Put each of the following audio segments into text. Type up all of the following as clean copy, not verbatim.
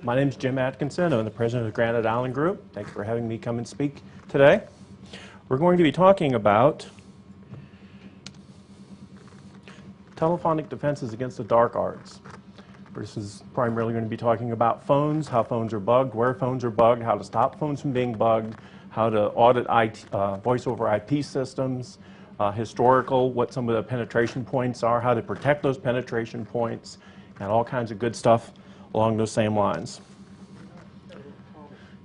My name is Jim Atkinson. I'm the president of the Granite Island Group. Thank you for having me come and speak today. We're going to be talking about telephonic defenses against the dark arts. This is primarily going to be talking about phones, how phones are bugged, where phones are bugged, how to stop phones from being bugged, how to audit voice over IP systems, historical, what some of the penetration points are, how to protect those penetration points, and all kinds of good stuff along those same lines.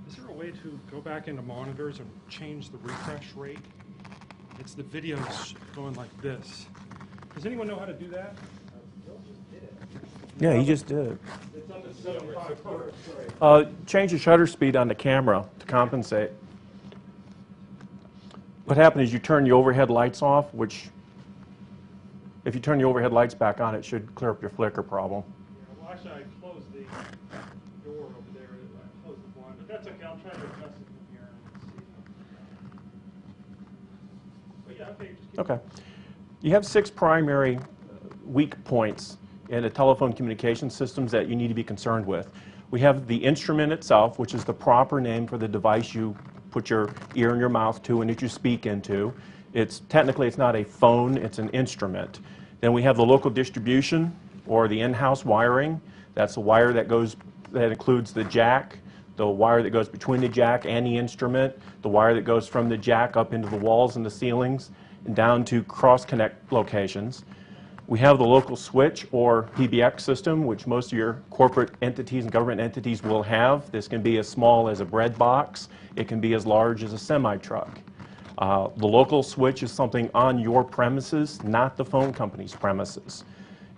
Is there a way to go back into monitors and change the refresh rate? It's the videos going like this. Does anyone know how to do that? Yeah, he just did. It's under 75 hertz. Change the shutter speed on the camera to compensate. What happened is you turn the overhead lights off, which, if you turn the overhead lights back on, it should clear up your flicker problem. Yeah, well, actually, I closed the door over there. I closed the blind, but that's okay. I'll try to adjust it from here and see. But yeah, okay. Just keep Okay. You have 6 primary weak points in the telephone communication systems that you need to be concerned with. We have the instrument itself, which is the proper name for the device you put your ear and your mouth to and that you speak into. Technically it's not a phone, it's an instrument. Then we have the local distribution or the in-house wiring. That's the wire that includes the jack, the wire that goes between the jack and the instrument, the wire that goes from the jack up into the walls and the ceilings and down to cross-connect locations. We have the local switch or PBX system, which most of your corporate entities and government entities will have. This can be as small as a bread box. It can be as large as a semi-truck. The local switch is something on your premises, not the phone company's premises.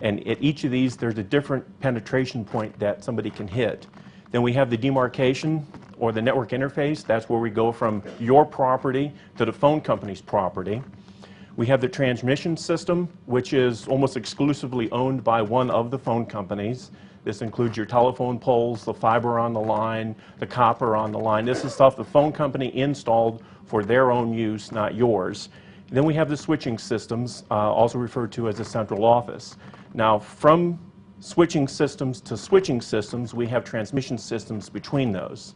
And at each of these, there's a different penetration point that somebody can hit. Then we have the demarcation or the network interface. That's where we go from your property to the phone company's property. We have the transmission system, which is almost exclusively owned by one of the phone companies. This includes your telephone poles, the fiber on the line, the copper on the line. This is stuff the phone company installed for their own use, not yours. And then we have the switching systems, also referred to as a central office. Now, from switching systems to switching systems, we have transmission systems between those.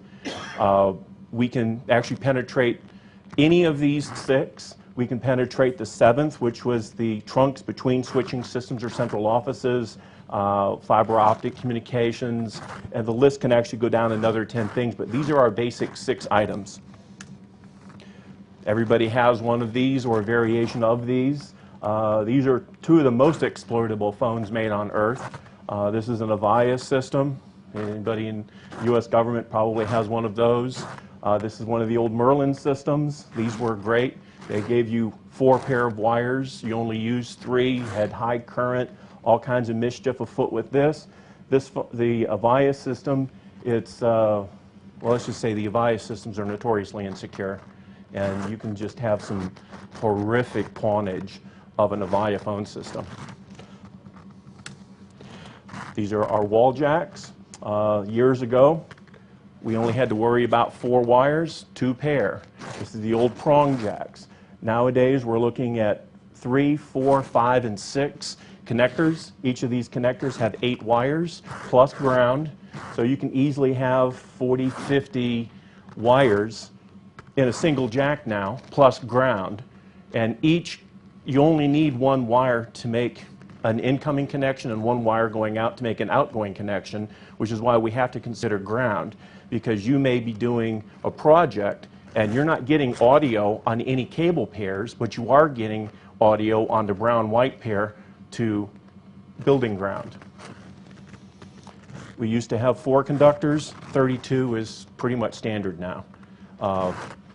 We can actually penetrate any of these 6. We can penetrate the 7th, which was the trunks between switching systems or central offices, fiber optic communications, and the list can actually go down another 10 things, but these are our basic 6 items. Everybody has one of these or a variation of these. These are 2 of the most exploitable phones made on Earth. This is an Avaya system. Anybody in the U.S. government probably has one of those. This is one of the old Merlin systems. These were great. They gave you 4 pair of wires. You only used 3, had high current, all kinds of mischief afoot with this. The Avaya system, well, let's just say the Avaya systems are notoriously insecure. And you can just have some horrific pawnage of an Avaya phone system. These are our wall jacks. Years ago, we only had to worry about 4 wires, 2 pair. This is the old prong jacks. Nowadays, we're looking at 3, 4, 5, and 6 connectors. Each of these connectors have 8 wires plus ground. So you can easily have 40, 50 wires in a single jack now, plus ground. And you only need 1 wire to make an incoming connection and 1 wire going out to make an outgoing connection, which is why we have to consider ground, because you may be doing a project and you're not getting audio on any cable pairs, but you are getting audio on the brown-white pair to building ground. We used to have 4 conductors. 32 is pretty much standard now.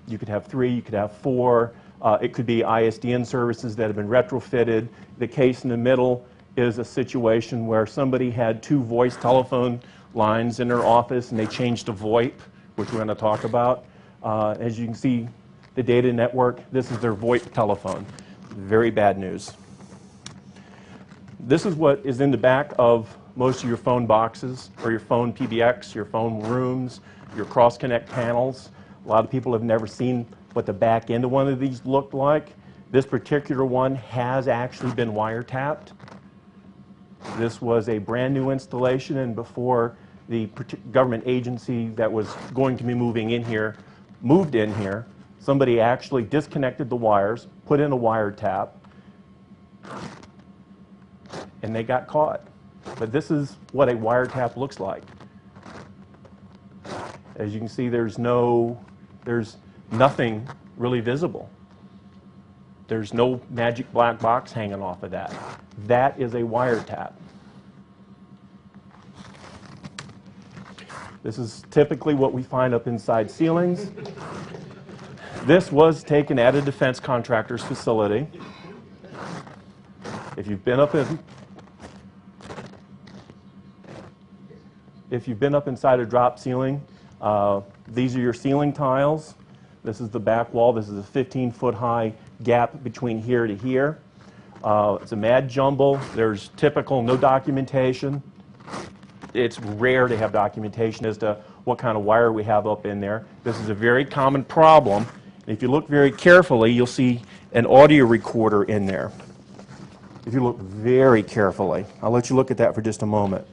You could have 3, you could have 4. It could be ISDN services that have been retrofitted. The case in the middle is a situation where somebody had 2 voice telephone lines in their office and they changed to VoIP, which we're going to talk about. As you can see, the data network, this is their VoIP telephone. Very bad news. This is what is in the back of most of your phone boxes, or your phone PBX, your phone rooms, your cross-connect panels. A lot of people have never seen what the back end of one of these looked like. This particular one has actually been wiretapped. This was a brand new installation, and before the government agency that was going to be moving in here moved in here. Somebody actually disconnected the wires, put in a wiretap, and they got caught. But this is what a wiretap looks like. As you can see, there's nothing really visible. There's no magic black box hanging off of that. That is a wiretap. This is typically what we find up inside ceilings. This was taken at a defense contractor's facility. If you've been up inside a drop ceiling, these are your ceiling tiles. This is the back wall. This is a 15-foot high gap between here to here. It's a mad jumble. There's typical no documentation. It's rare to have documentation as to what kind of wire we have up in there. This is a very common problem. If you look very carefully, you'll see an audio recorder in there. If you look very carefully, I'll let you look at that for just a moment.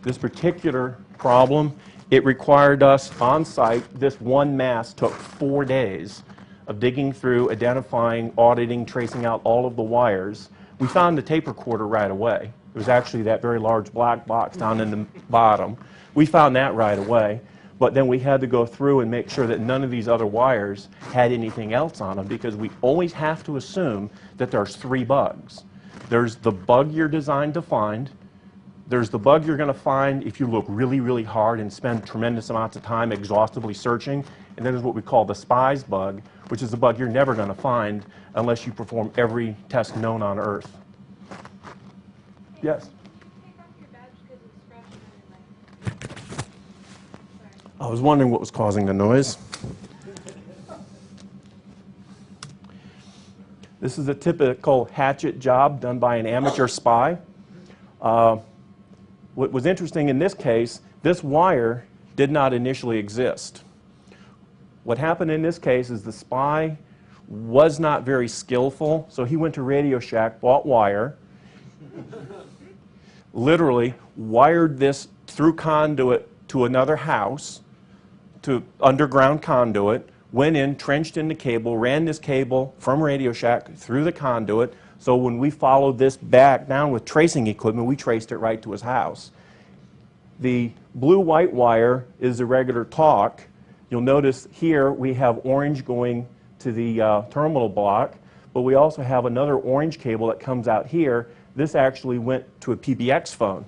This particular problem, it required us on site. This one mast took 4 days of digging through, identifying, auditing, tracing out all of the wires. We found the tape recorder right away. It was actually that very large black box down in the bottom. We found that right away, but then we had to go through and make sure that none of these other wires had anything else on them, because we always have to assume that there's 3 bugs. There's the bug you're designed to find. There's the bug you're going to find if you look really, really hard and spend tremendous amounts of time exhaustively searching. And then there's what we call the spies bug, which is a bug you're never going to find unless you perform every test known on Earth. Yes? I was wondering what was causing the noise. This is a typical hatchet job done by an amateur spy. What was interesting in this case, this wire did not initially exist. What happened in this case is the spy was not very skillful, so he went to Radio Shack, bought wire, literally wired this through conduit to another house, to underground conduit, went in, trenched in the cable, ran this cable from Radio Shack through the conduit. So when we followed this back down with tracing equipment, we traced it right to his house. The blue-white wire is the regular talk. You'll notice here we have orange going to the terminal block, but we also have another orange cable that comes out here. This actually went to a PBX phone.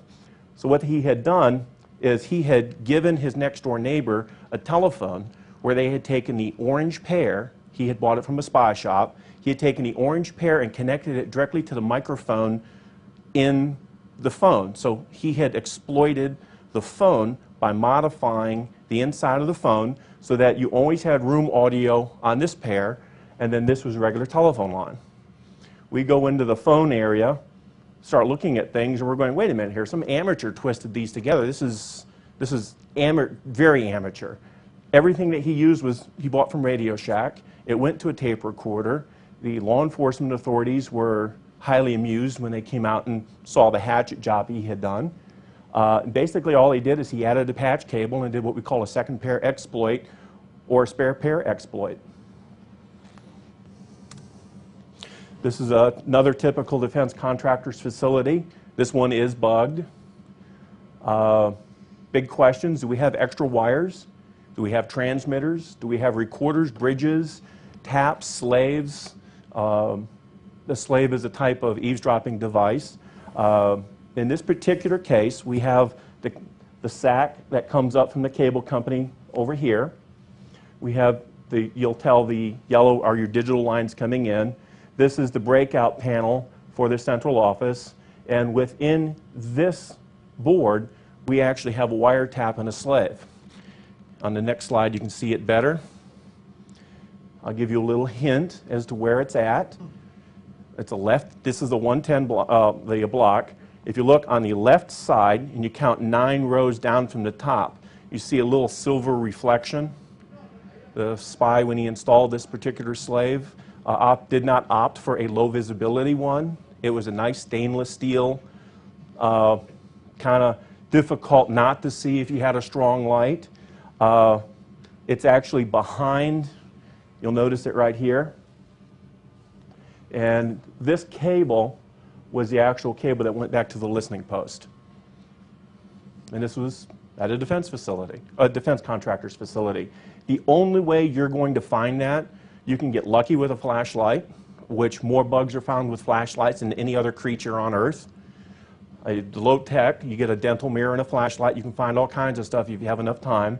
So what he had done is he had given his next-door neighbor a telephone where they had taken the orange pair. He had bought it from a spy shop. He had taken the orange pair and connected it directly to the microphone in the phone. So he had exploited the phone by modifying the inside of the phone so that you always had room audio on this pair, and then this was a regular telephone line. We go into the phone area, start looking at things, and we're going, wait a minute here, some amateur twisted these together. This is very amateur. Everything that he used was he bought from Radio Shack. It went to a tape recorder. The law enforcement authorities were highly amused when they came out and saw the hatchet job he had done. Basically all he did is he added a patch cable and did what we call a second pair exploit or a spare pair exploit. This is another typical defense contractor's facility. This one is bugged. Big questions: do we have extra wires? Do we have transmitters? Do we have recorders, bridges, taps, slaves? The slave is a type of eavesdropping device. In this particular case, we have the sack that comes up from the cable company over here. We have you'll tell the yellow are your digital lines coming in. This is the breakout panel for the central office. And within this board, we actually have a wiretap and a slave. On the next slide, you can see it better. I'll give you a little hint as to where it's at. It's a left. This is the 110 block. If you look on the left side and you count 9 rows down from the top, you see a little silver reflection. The spy, when he installed this particular slave, did not opt for a low visibility one. It was a nice stainless steel kind of difficult not to see if you had a strong light. It's actually behind, you'll notice it right here. And this cable was the actual cable that went back to the listening post. And this was at a defense facility, a defense contractor's facility. The only way you're going to find that, you can get lucky with a flashlight, which more bugs are found with flashlights than any other creature on Earth. Low tech, you get a dental mirror and a flashlight, you can find all kinds of stuff if you have enough time.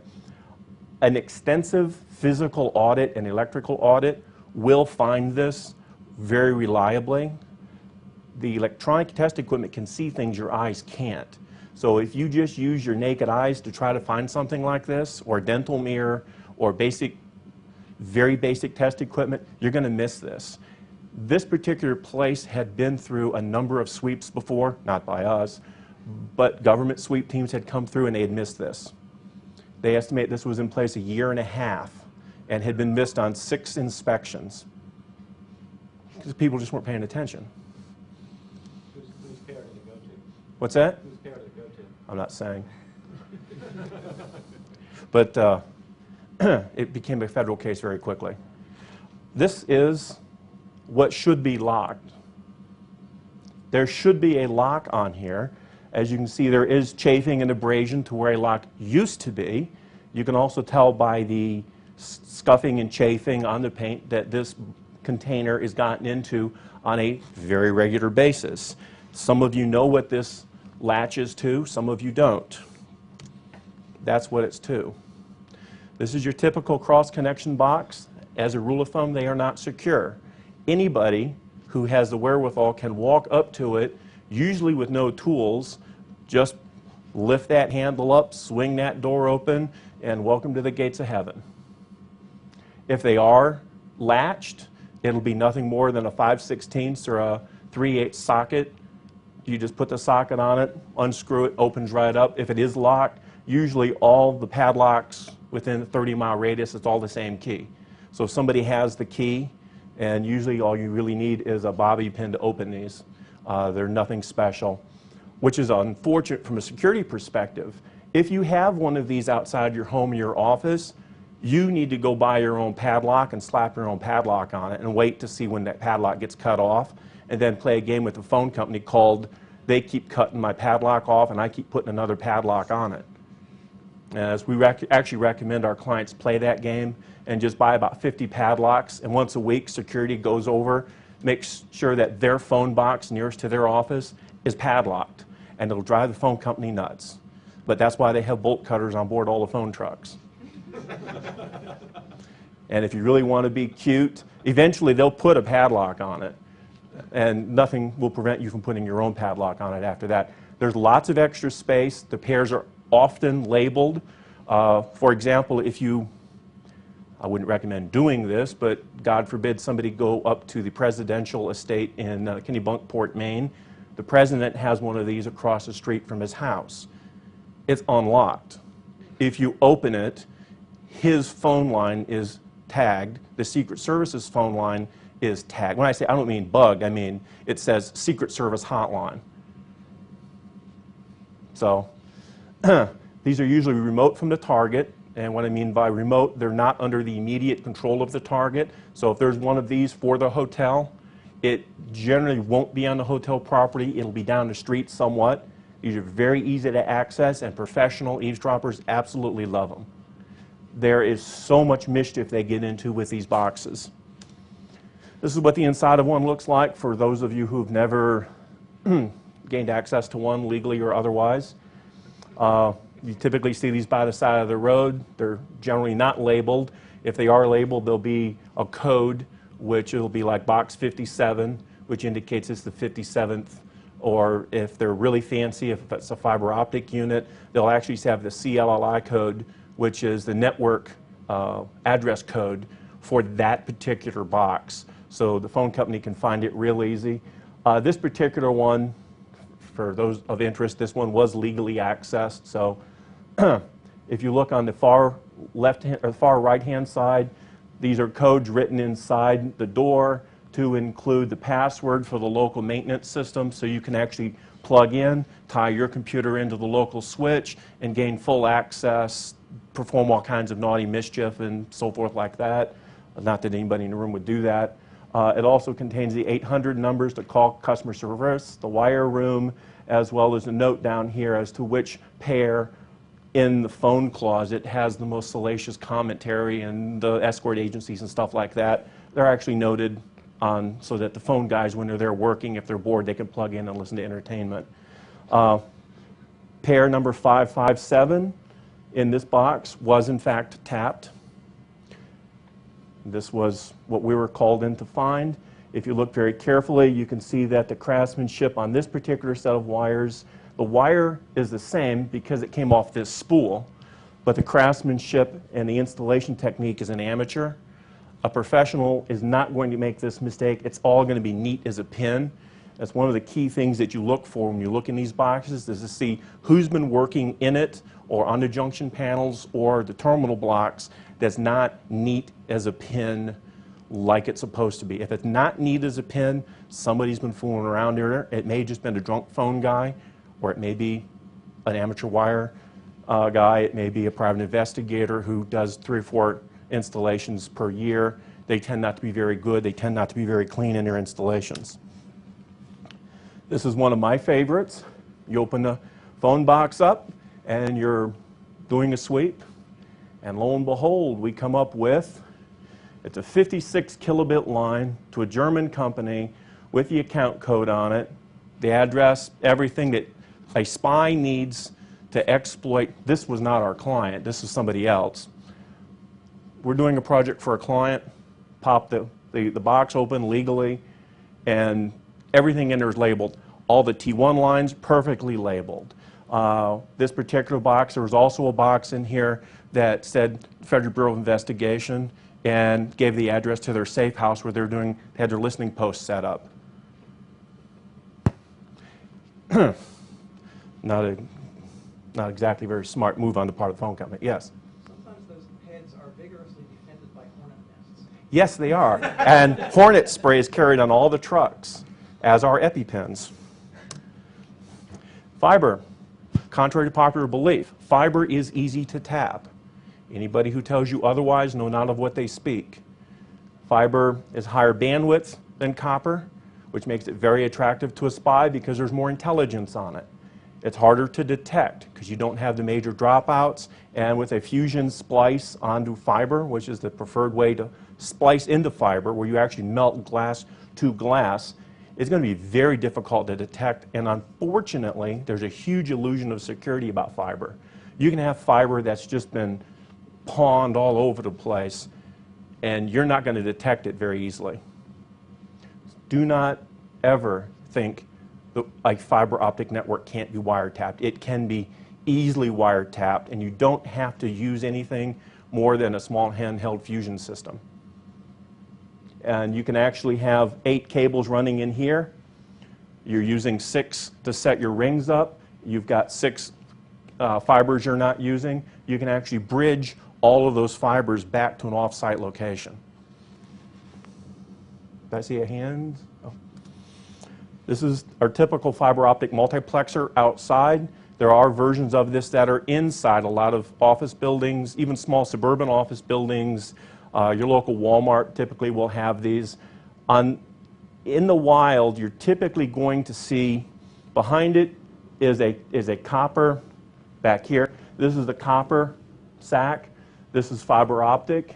An extensive physical audit and electrical audit will find this very reliably. The electronic test equipment can see things your eyes can't. So if you just use your naked eyes to try to find something like this, or a dental mirror, or basic, very basic test equipment, you're going to miss this. This particular place had been through a number of sweeps before, not by us, but government sweep teams had come through and they had missed this. They estimate this was in place a year and a half and had been missed on 6 inspections because people just weren't paying attention. Whose pair did it go to? What's that? Whose pair did it go to? I'm not saying. But it became a federal case very quickly. This is what should be locked. There should be a lock on here. As you can see, there is chafing and abrasion to where a lock used to be. You can also tell by the scuffing and chafing on the paint that this container is gotten into on a very regular basis. Some of you know what this latch is to, some of you don't. That's what it's to. This is your typical cross-connection box. As a rule of thumb, they are not secure. Anybody who has the wherewithal can walk up to it, usually with no tools, just lift that handle up, swing that door open, and welcome to the gates of heaven. If they are latched, it'll be nothing more than a 5/16 or a 3/8 socket. You just put the socket on it, unscrew it, opens right up. If it is locked, usually all the padlocks within a 30-mile radius, it's all the same key. So if somebody has the key, and usually all you really need is a bobby pin to open these. They're nothing special, which is unfortunate from a security perspective. If you have one of these outside your home or your office, you need to go buy your own padlock and slap your own padlock on it and wait to see when that padlock gets cut off, and then play a game with the phone company called "They keep cutting my padlock off and I keep putting another padlock on it." As we actually recommend our clients play that game and just buy about 50 padlocks, and once a week security goes over, makes sure that their phone box nearest to their office is padlocked, and it'll drive the phone company nuts. But that's why they have bolt cutters on board all the phone trucks. And if you really want to be cute, eventually they'll put a padlock on it, and nothing will prevent you from putting your own padlock on it after that. There's lots of extra space. The pairs are often labeled. For example, if I wouldn't recommend doing this, but God forbid somebody go up to the presidential estate in Kennebunkport, Maine. The president has one of these across the street from his house. It's unlocked. If you open it, his phone line is tagged. The Secret Service's phone line is tagged. When I say, I don't mean bugged, I mean it says Secret Service hotline. So these are usually remote from the target, and what I mean by remote, they're not under the immediate control of the target. So if there's one of these for the hotel, it generally won't be on the hotel property. It'll be down the street somewhat. These are very easy to access, and professional eavesdroppers absolutely love them. There is so much mischief they get into with these boxes. This is what the inside of one looks like for those of you who've never gained access to one legally or otherwise. You typically see these by the side of the road. They're generally not labeled. If they are labeled, there'll be a code, which it'll be like box 57, which indicates it's the 57th. Or if they're really fancy, if it's a fiber optic unit, they'll actually have the CLLI code, which is the network address code for that particular box. So the phone company can find it real easy. This particular one, for those of interest, this one was legally accessed. So if you look on the far left hand or far right hand side, these are codes written inside the door. to include the password for the local maintenance system, so you can actually plug in, tie your computer into the local switch, and gain full access, perform all kinds of naughty mischief and so forth like that. Not that anybody in the room would do that. It also contains the 800 numbers to call customer service, the wire room, as well as a note down here as to which pair in the phone closet has the most salacious commentary, and the escort agencies and stuff like that. They're actually noted on so that the phone guys, when they're there working, if they're bored, they can plug in and listen to entertainment. Pair number 557 in this box was in fact tapped. This was what we were called in to find. If you look very carefully, you can see that the craftsmanship on this particular set of wires, the wire is the same because it came off this spool, but the craftsmanship and the installation technique is an amateur. A professional is not going to make this mistake. It's all going to be neat as a pin. That's one of the key things that you look for when you look in these boxes, is to see who's been working in it or on the junction panels or the terminal blocks that's not neat as a pin like it's supposed to be. If it's not neat as a pin, somebody's been fooling around there. It may have just been a drunk phone guy, or it may be an amateur wire guy. It may be a private investigator who does 3 or 4 installations per year. They tend not to be very good. They tend not to be very clean in their installations. This is one of my favorites. You open the phone box up and you're doing a sweep, and lo and behold, we come up with, it's a 56 kilobit line to a German company with the account code on it, the address, everything that a spy needs to exploit. This was not our client, this is somebody else. We're doing a project for a client, pop the box open legally, and everything in there is labeled. All the T1 lines perfectly labeled. This particular box, there was also a box in here that said Federal Bureau of Investigation, and gave the address to their safe house where they had their listening post set up. Not exactly very smart move on the part of the phone company. Yes? Sometimes those heads are vigorously defended by hornet nests. Yes, they are. And hornet spray is carried on all the trucks, as are EpiPens. Fiber. Contrary to popular belief, fiber is easy to tap. Anybody who tells you otherwise know not of what they speak. Fiber is higher bandwidth than copper, which makes it very attractive to a spy because there's more intelligence on it. It's harder to detect because you don't have the major dropouts, and with a fusion splice onto fiber, which is the preferred way to splice into fiber, where you actually melt glass to glass, it's going to be very difficult to detect, and unfortunately, there's a huge illusion of security about fiber. You can have fiber that's just been pawned all over the place, and you're not going to detect it very easily. Do not ever think that a fiber optic network can't be wiretapped. It can be easily wiretapped, and you don't have to use anything more than a small handheld fusion system. And you can actually have 8 cables running in here. You're using 6 to set your rings up. You've got 6 fibers you're not using. You can actually bridge all of those fibers back to an off-site location. Did I see a hand? Oh. This is our typical fiber optic multiplexer outside. There are versions of this that are inside a lot of office buildings, even small suburban office buildings. Your local Walmart typically will have these. In the wild, you're typically going to see behind it is a copper back here. This is the copper sack. This is fiber optic.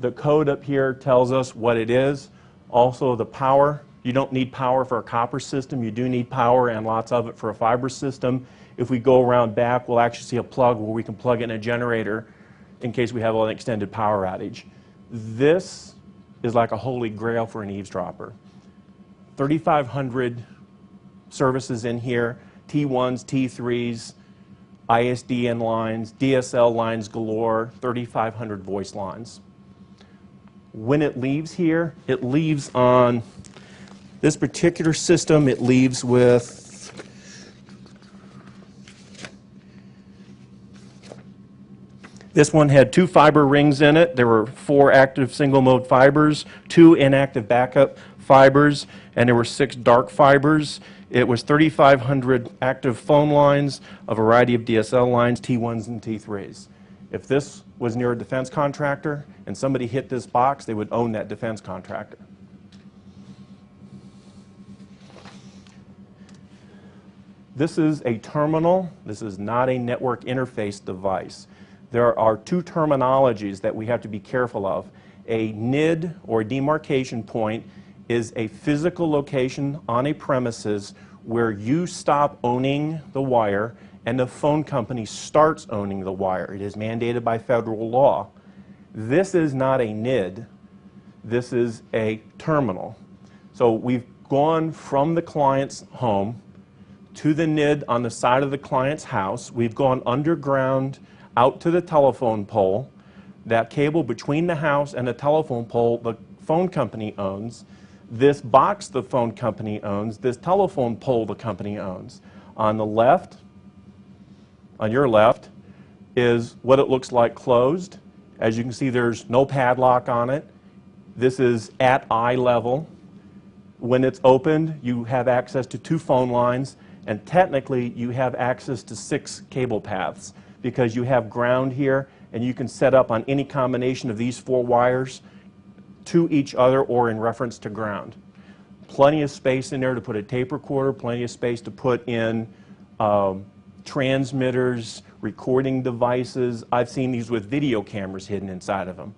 The code up here tells us what it is. Also the power. You don't need power for a copper system. You do need power, and lots of it, for a fiber system. If we go around back, we'll actually see a plug where we can plug in a generator in case we have an extended power outage. This is like a holy grail for an eavesdropper. 3,500 services in here, T1s, T3s, ISDN lines, DSL lines galore, 3,500 voice lines. When it leaves here, it leaves on this particular system, it leaves with this one had 2 fiber rings in it. There were 4 active single mode fibers, 2 inactive backup fibers, and there were 6 dark fibers. It was 3,500 active phone lines, a variety of DSL lines, T1s and T3s. If this was near a defense contractor and somebody hit this box, they would own that defense contractor. This is a terminal. This is not a network interface device. There are 2 terminologies that we have to be careful of. A NID, or demarcation point, is a physical location on a premises where you stop owning the wire and the phone company starts owning the wire. It is mandated by federal law. This is not a NID. This is a terminal. So we've gone from the client's home to the NID on the side of the client's house. We've gone underground out to the telephone pole. That cable between the house and the telephone pole, the phone company owns. This box the phone company owns. This telephone pole the company owns. On the left, on your left, is what it looks like closed. As you can see, there's no padlock on it. This is at eye level. When it's opened, you have access to 2 phone lines, and technically you have access to 6 cable paths because you have ground here, and you can set up on any combination of these 4 wires to each other or in reference to ground. Plenty of space in there to put a tape recorder, plenty of space to put in transmitters, recording devices. I've seen these with video cameras hidden inside of them.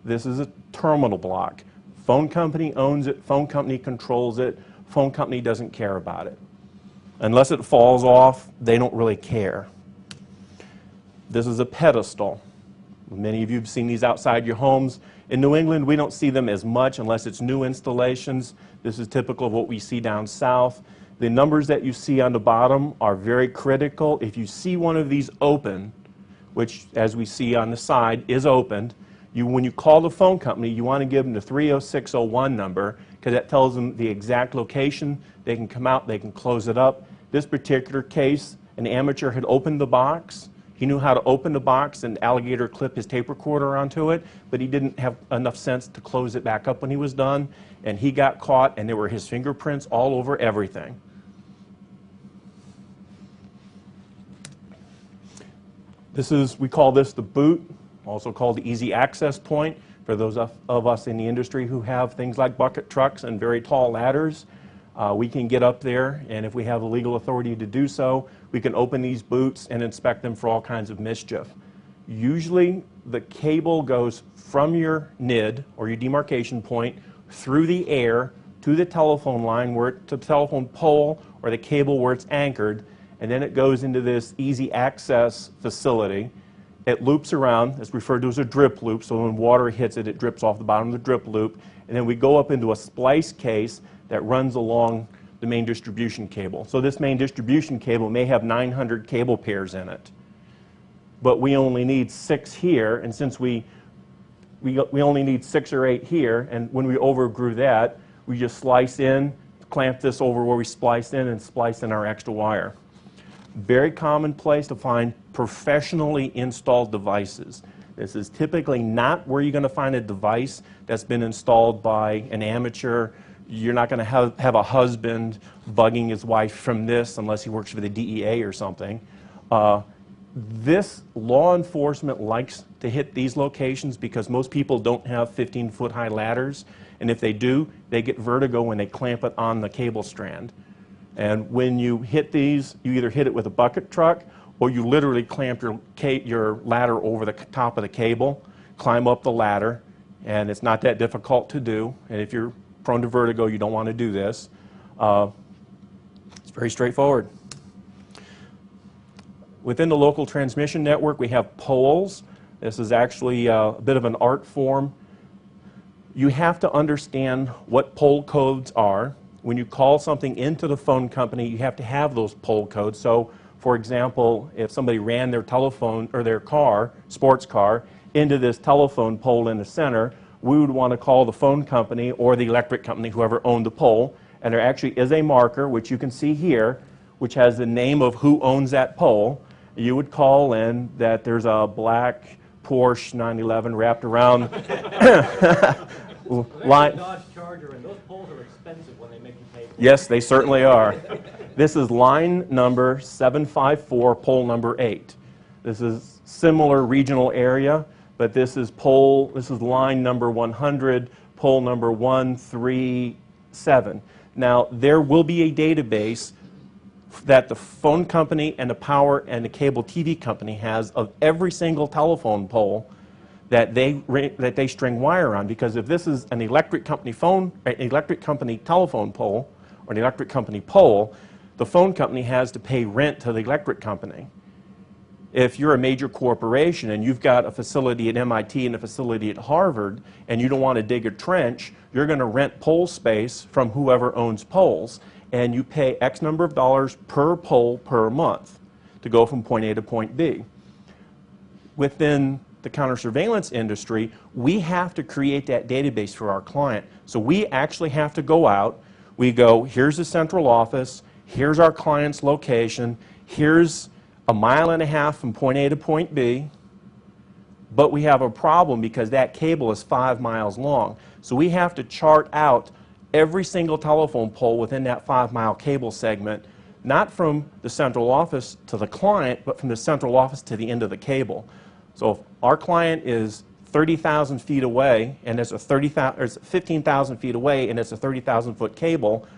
This is a terminal block. Phone company owns it, phone company controls it, phone company doesn't care about it. Unless it falls off, they don't really care. This is a pedestal. Many of you have seen these outside your homes. In New England, we don't see them as much unless it's new installations. This is typical of what we see down south. The numbers that you see on the bottom are very critical. If you see one of these open, which as we see on the side is opened, when you call the phone company, you want to give them the 30601 number because that tells them the exact location. They can come out, they can close it up. This particular case, an amateur had opened the box. He knew how to open the box and alligator clip his tape recorder onto it, but he didn't have enough sense to close it back up when he was done, and he got caught, and there were his fingerprints all over everything. This is, we call this the boot, also called the easy access point for those of us in the industry who have things like bucket trucks and very tall ladders. We can get up there, and if we have the legal authority to do so, we can open these boots and inspect them for all kinds of mischief. Usually the cable goes from your NID, or your demarcation point, through the air to the telephone line, to the telephone pole, or the cable where it's anchored, and then it goes into this easy access facility. It loops around. It's referred to as a drip loop, so when water hits it, it drips off the bottom of the drip loop, and then we go up into a splice case that runs along the main distribution cable. So this main distribution cable may have 900 cable pairs in it, but we only need 6 here, and since we only need 6 or 8 here, and when we overgrew that, we just slice in, clamp this over where we splice in, and splice in our extra wire. Very common place to find professionally installed devices. This is typically not where you're going to find a device that's been installed by an amateur. You're not going to have a husband bugging his wife from this unless he works for the DEA or something. This law enforcement likes to hit these locations because most people don't have 15-foot high ladders, and if they do, they get vertigo when they clamp it on the cable strand. And when you hit these, you either hit it with a bucket truck or you literally clamp your ladder over the top of the cable, climb up the ladder, and it's not that difficult to do. And if you're prone to vertigo, you don't want to do this. It's very straightforward. Within the local transmission network, we have poles. This is actually a bit of an art form. You have to understand what pole codes are. When you call something into the phone company, you have to have those pole codes. So, for example, if somebody ran their telephone or their car, sports car, into this telephone pole in the center, we would want to call the phone company or the electric company, whoever owned the pole, and there actually is a marker, which you can see here, which has the name of who owns that pole. You would call in that there's a black Porsche 911 wrapped around Well, there's a line. Dodge Charger, and those poles are expensive when they make you pay for it. Yes, they certainly are. This is line number 754, pole number 8. This is similar regional area, but this is line number 100, pole number 137. Now, there will be a database that the phone company and the power and the cable TV company has of every single telephone pole that they string wire on, because if this is an electric company telephone pole or an electric company pole, the phone company has to pay rent to the electric company. If you're a major corporation and you've got a facility at MIT and a facility at Harvard and you don't want to dig a trench, you're going to rent pole space from whoever owns poles, and you pay X number of dollars per pole per month to go from point A to point B. Within the counter-surveillance industry, we have to create that database for our client. So we actually have to go out, we go, here's the central office, here's our client's location, here's a mile and a half from point A to point B, but we have a problem because that cable is 5 miles long. So we have to chart out every single telephone pole within that 5-mile cable segment, not from the central office to the client, but from the central office to the end of the cable. So if our client is 30,000 feet away and it's 15,000 feet away and it's a 30,000-foot cable,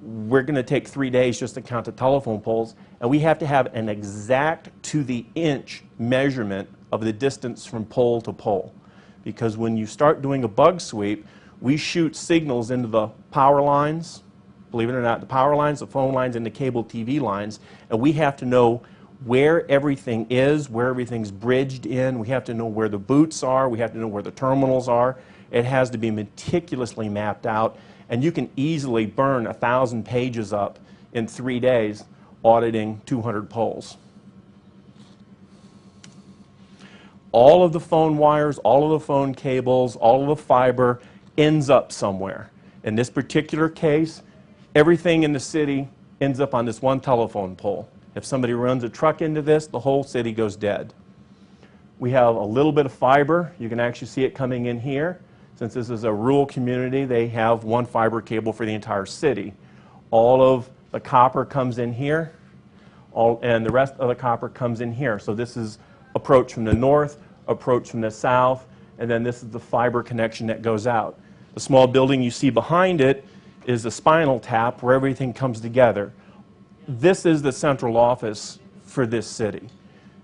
we're going to take 3 days just to count the telephone poles, and we have to have an exact to-the-inch measurement of the distance from pole to pole. Because when you start doing a bug sweep, we shoot signals into the power lines, believe it or not, the power lines, the phone lines, and the cable TV lines, and we have to know where everything is, where everything's bridged in. We have to know where the boots are. We have to know where the terminals are. It has to be meticulously mapped out, and you can easily burn 1,000 pages up in 3 days auditing 200 poles. All of the phone wires, all of the phone cables, all of the fiber ends up somewhere. In this particular case, everything in the city ends up on this one telephone pole. If somebody runs a truck into this, the whole city goes dead. We have a little bit of fiber. You can actually see it coming in here. Since this is a rural community, they have one fiber cable for the entire city. All of the copper comes in here, and the rest of the copper comes in here. So this is approach from the north, approach from the south, and then this is the fiber connection that goes out. The small building you see behind it is a spinal tap where everything comes together. This is the central office for this city.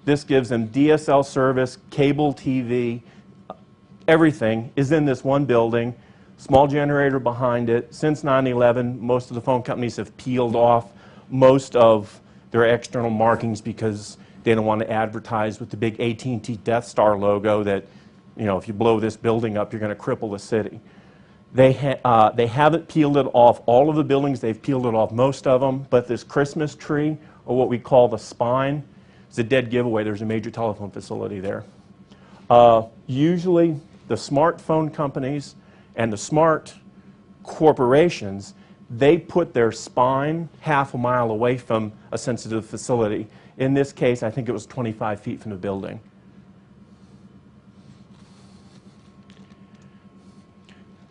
This gives them DSL service, cable TV, everything is in this one building, small generator behind it. Since 9/11, most of the phone companies have peeled off most of their external markings because they don't want to advertise with the big AT&T Death Star logo that, you know, if you blow this building up, you're going to cripple the city. They haven't peeled it off all of the buildings. They've peeled it off most of them, but this Christmas tree, or what we call the spine, is a dead giveaway. There's a major telephone facility there. Usually the smartphone companies and the smart corporations, they put their spine half a mile away from a sensitive facility. In this case, I think it was 25 feet from the building.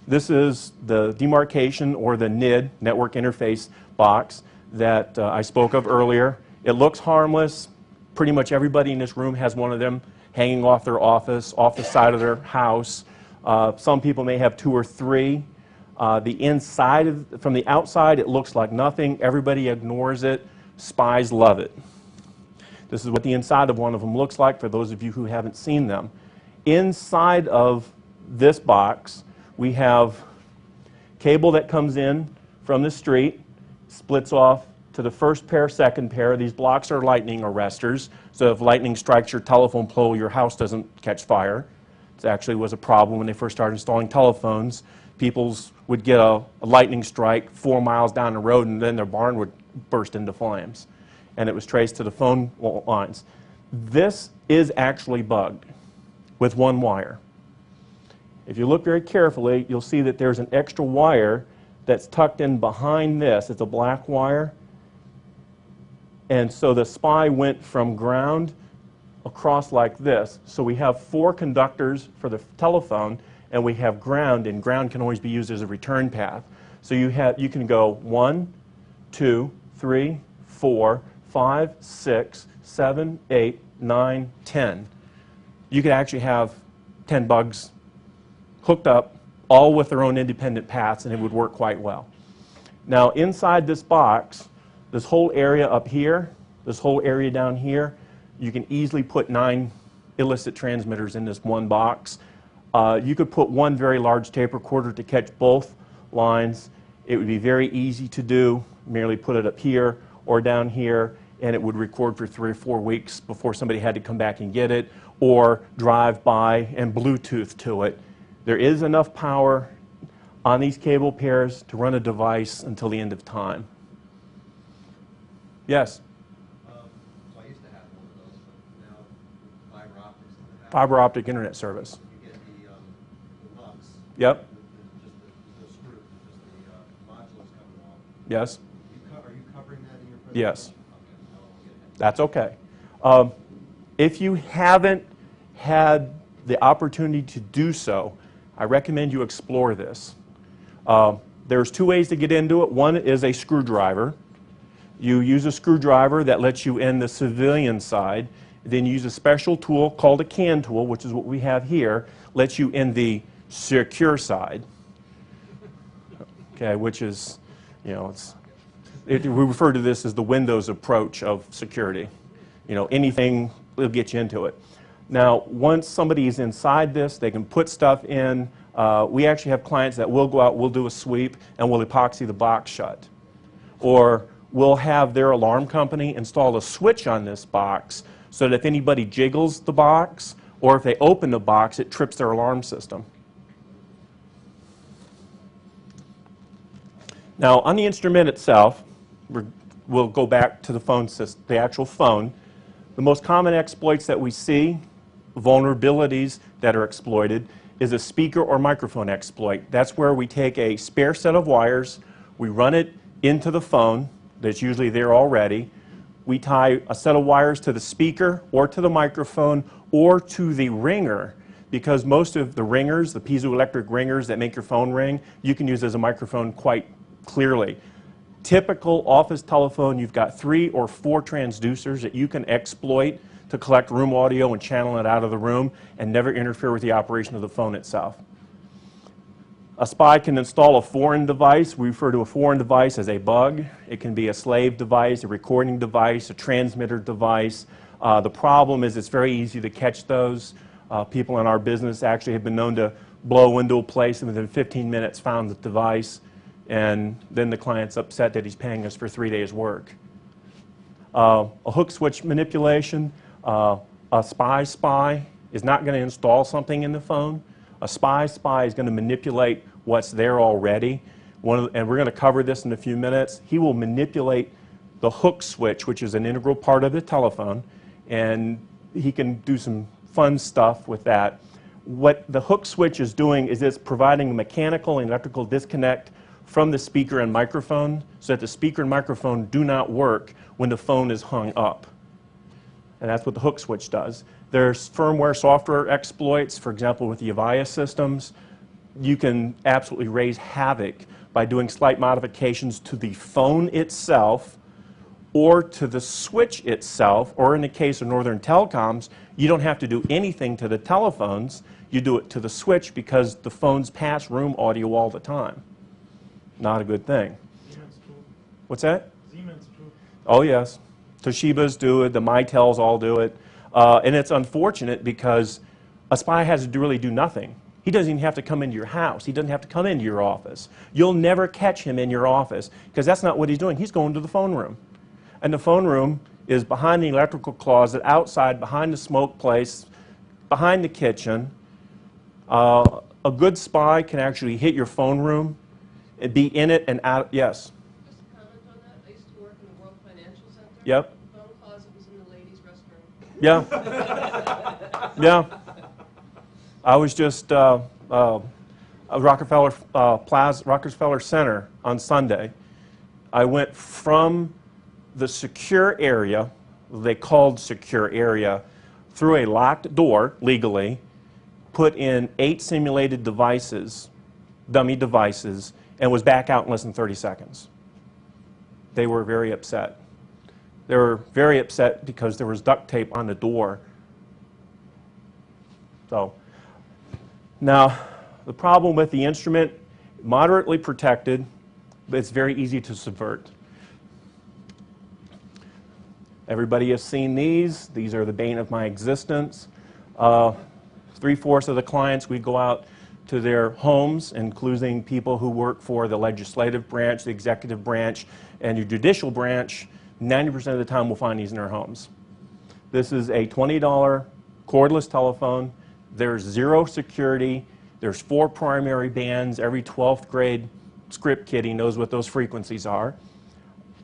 This is the demarcation, or the NID, network interface box, that I spoke of earlier. It looks harmless. Pretty much everybody in this room has one of them hanging off their office, off the side of their house. Some people may have 2 or 3. From the outside, it looks like nothing. Everybody ignores it. Spies love it. This is what the inside of one of them looks like for those of you who haven't seen them. Inside of this box, we have cable that comes in from the street, splits off to the first pair, second pair. These blocks are lightning arresters, so if lightning strikes your telephone pole, your house doesn't catch fire. It actually was a problem when they first started installing telephones. People would get a lightning strike 4 miles down the road, and then their barn would burst into flames. And it was traced to the phone lines. This is actually bugged with one wire. If you look very carefully, you'll see that there's an extra wire that's tucked in behind this. It's a black wire. And so the spy went from ground across like this. So we have 4 conductors for the telephone, and we have ground, and ground can always be used as a return path. So you can go 1, 2, 3, 4, 5, 6, 7, 8, 9, 10. You could actually have 10 bugs hooked up, all with their own independent paths, and it would work quite well. Now, inside this box, this whole area up here, this whole area down here, you can easily put 9 illicit transmitters in this one box. You could put one very large tape recorder to catch both lines. It would be very easy to do. Merely put it up here or down here, and it would record for 3 or 4 weeks before somebody had to come back and get it, or drive by and Bluetooth to it. There is enough power on these cable pairs to run a device until the end of time. Yes? So I used to have one of those, but now fiber optics. Fiber optic internet service. You get the nuts. Yep. Just the screw, just the modules coming off. Yes. Are you covering that in your presentation? Yes. Okay. I won't get ahead. That's okay. If you haven't had the opportunity to do so, I recommend you explore this. There's 2 ways to get into it. One is a screwdriver. You use a screwdriver that lets you in the civilian side. Then you use a special tool called a CAN tool, which is what we have here, lets you in the secure side. Okay, which is, you know, we refer to this as the Windows approach of security. You know, anything will get you into it. Now, once somebody is inside this, they can put stuff in. We actually have clients that will go out, we'll do a sweep, and we'll epoxy the box shut. Or we'll have their alarm company install a switch on this box so that if anybody jiggles the box, or if they open the box, it trips their alarm system. Now, on the instrument itself, we'll go back to the phone system, the actual phone. The most common exploits that we see, vulnerabilities that are exploited, is a speaker or microphone exploit. That's where we take a spare set of wires, we run it into the phone that's usually there already. We tie a set of wires to the speaker or to the microphone or to the ringer, because most of the ringers, the piezoelectric ringers that make your phone ring, you can use as a microphone quite clearly. Typical office telephone, you've got 3 or 4 transducers that you can exploit to collect room audio and channel it out of the room and never interfere with the operation of the phone itself. A spy can install a foreign device. We refer to a foreign device as a bug. It can be a slave device, a recording device, a transmitter device. The problem is it's very easy to catch those. People in our business actually have been known to blow a window place and within 15 minutes found the device, and then the client's upset that he's paying us for 3 days' work. A hook switch manipulation. A spy is not going to install something in the phone. A spy is going to manipulate what's there already. And we're going to cover this in a few minutes. He will manipulate the hook switch, which is an integral part of the telephone, and he can do some fun stuff with that. What the hook switch is doing is it's providing a mechanical and electrical disconnect from the speaker and microphone so that the speaker and microphone do not work when the phone is hung up. And that's what the hook switch does. There's firmware software exploits, for example, with the Avaya systems. You can absolutely raise havoc by doing slight modifications to the phone itself or to the switch itself, or in the case of Northern Telecoms, you don't have to do anything to the telephones. You do it to the switch because the phones pass room audio all the time. Not a good thing. Siemens too. What's that? Siemens too. Oh, yes. Toshibas do it, the Mitels all do it. And it's unfortunate because a spy has to really do nothing. He doesn't even have to come into your house. He doesn't have to come into your office. You'll never catch him in your office because that's not what he's doing. He's going to the phone room. And the phone room is behind the electrical closet, outside, behind the smoke place, behind the kitchen. A good spy can actually hit your phone room and be in it and out. Yes? Just a comment on that. I used to work in the World Financial Center. Yep. The phone closet was in the ladies' restroom. Yeah. Yeah. I was just at Rockefeller Plaza, Rockefeller Center on Sunday. I went from the secure area, they called secure area, through a locked door legally, put in 8 simulated devices, dummy devices, and was back out in less than 30 seconds. They were very upset. They were very upset because there was duct tape on the door. So, now, the problem with the instrument, moderately protected, but it's very easy to subvert. Everybody has seen these. These are the bane of my existence. 3/4 of the clients, we go out to their homes, including people who work for the legislative branch, the executive branch, and the judicial branch. 90% of the time we'll find these in their homes. This is a $20 cordless telephone. There's 0 security. There's 4 primary bands. Every 12th grade script kiddie knows what those frequencies are.